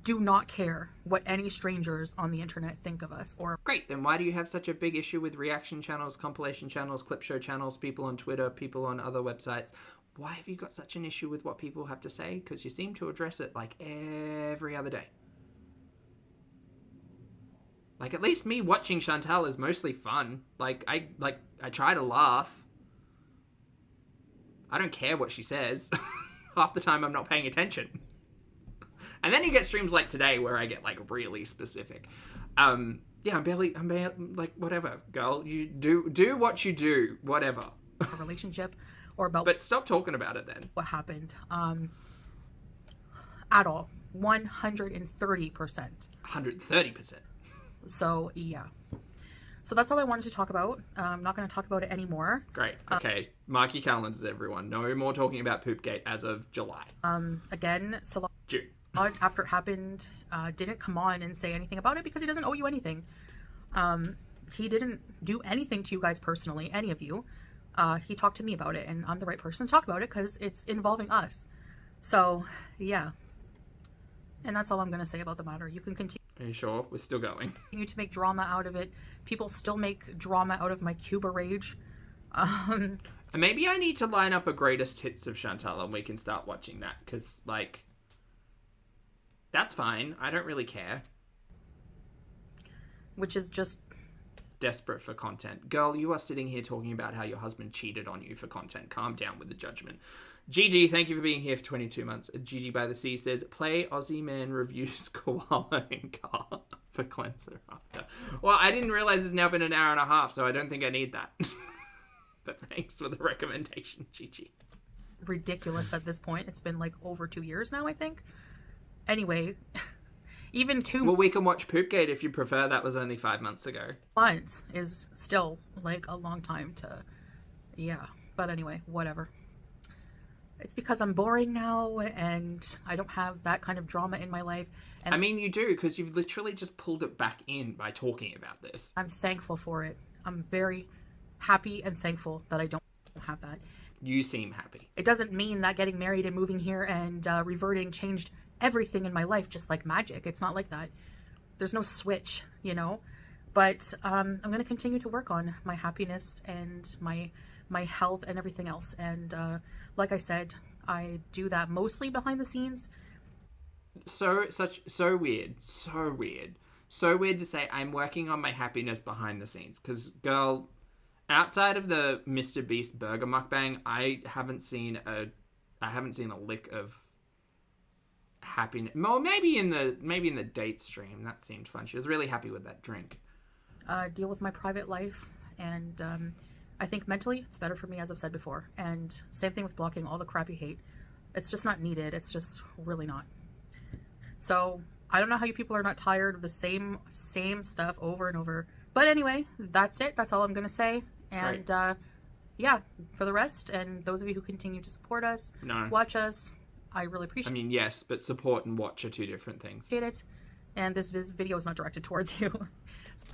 do not care what any strangers on the internet think of us. Or Great. Then why do you have such a big issue with reaction channels, compilation channels, clip show channels, people on Twitter, people on other websites? Why have you got such an issue with what people have to say? Because you seem to address it like every other day. Like, at least me watching Chantel is mostly fun. I try to laugh. I don't care what she says. Half the time I'm not paying attention. And then you get streams like today where I get, like, really specific. Yeah, I'm barely, like, whatever, girl. You do what you do, whatever. a relationship or about But stop talking about it then. what happened at all. 130%. 130%. So, yeah. So that's all I wanted to talk about. I'm not going to talk about it anymore. Great. Okay. Mark your calendars, everyone. No more talking about Poopgate as of July. Again, June. after it happened, didn't come on and say anything about it because he doesn't owe you anything. He didn't do anything to you guys personally, any of you. He talked to me about it, and I'm the right person to talk about it because it's involving us. So, yeah. And that's all I'm going to say about the matter. You can continue. Are you sure? We're still going. Continue to make drama out of it. People still make drama out of my Cuba rage. And maybe I need to line up a greatest hits of Chantel and we can start watching that. Because, like, that's fine. I don't really care. Which is just... Desperate for content. Girl, you are sitting here talking about how your husband cheated on you for content. Calm down with the judgment. Gigi, thank you for being here for 22 months. Gigi by the Sea says, play Aussie Man reviews koala in car for cleanser after. Well, I didn't realize it's now been an hour and a half, so I don't think I need that. But thanks for the recommendation, Gigi. Ridiculous at this point. It's been like over 2 years now, I think. Anyway, even 2 Well, we can watch Poopgate if you prefer. That was only 5 months ago. months is still like a long time to... Yeah. But anyway, whatever. It's because I'm boring now and I don't have that kind of drama in my life. And I mean, you do, because you've literally just pulled it back in by talking about this. I'm thankful for it. I'm very happy and thankful that I don't have that. You seem happy. It doesn't mean that getting married and moving here and reverting changed everything in my life just like magic. It's not like that. There's no switch, you know? But I'm going to continue to work on my happiness and my health and everything else. And like I said, I do that mostly behind the scenes. So weird. So weird to say I'm working on my happiness behind the scenes. Because, girl, outside of the Mr. Beast burger mukbang, I haven't seen a lick of happiness. Well, maybe in the date stream. That seemed fun. She was really happy with that drink. Deal with my private life, and I think mentally it's better for me, as I've said before. And same thing with blocking all the crappy hate. It's just not needed. It's just really not. So I don't know how you people are not tired of the same stuff over and over. But anyway, that's it. That's all I'm gonna say. And yeah, for the rest, and those of you who continue to support us, watch us, I really appreciate it. I mean, yes, but support and watch are two different things. It. And this video is not directed towards you.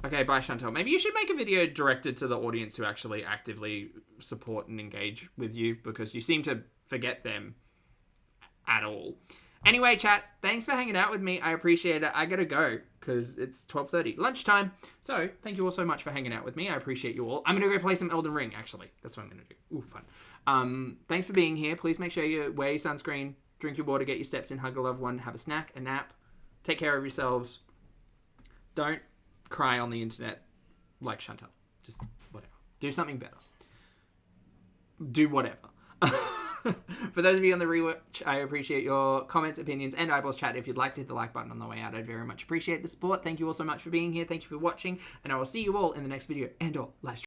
Okay, bye, Chantel. Maybe you should make a video directed to the audience who actually actively support and engage with you, because you seem to forget them at all. Anyway, chat, thanks for hanging out with me. I appreciate it. I gotta go because it's 12:30, lunchtime. So thank you all so much for hanging out with me. I appreciate you all. I'm gonna go play some Elden Ring, actually. That's what I'm gonna do. Ooh, fun. Thanks for being here. Please make sure you wear your sunscreen, drink your water, get your steps in, hug a loved one, have a snack, a nap. Take care of yourselves. Don't cry on the internet like Chantel. Just whatever. Do something better. Do whatever. For those of you on the rewatch, I appreciate your comments, opinions, and eyeballs chat. If you'd like to hit the like button on the way out, I'd very much appreciate the support. Thank you all so much for being here. Thank you for watching, and I will see you all in the next video and or live stream.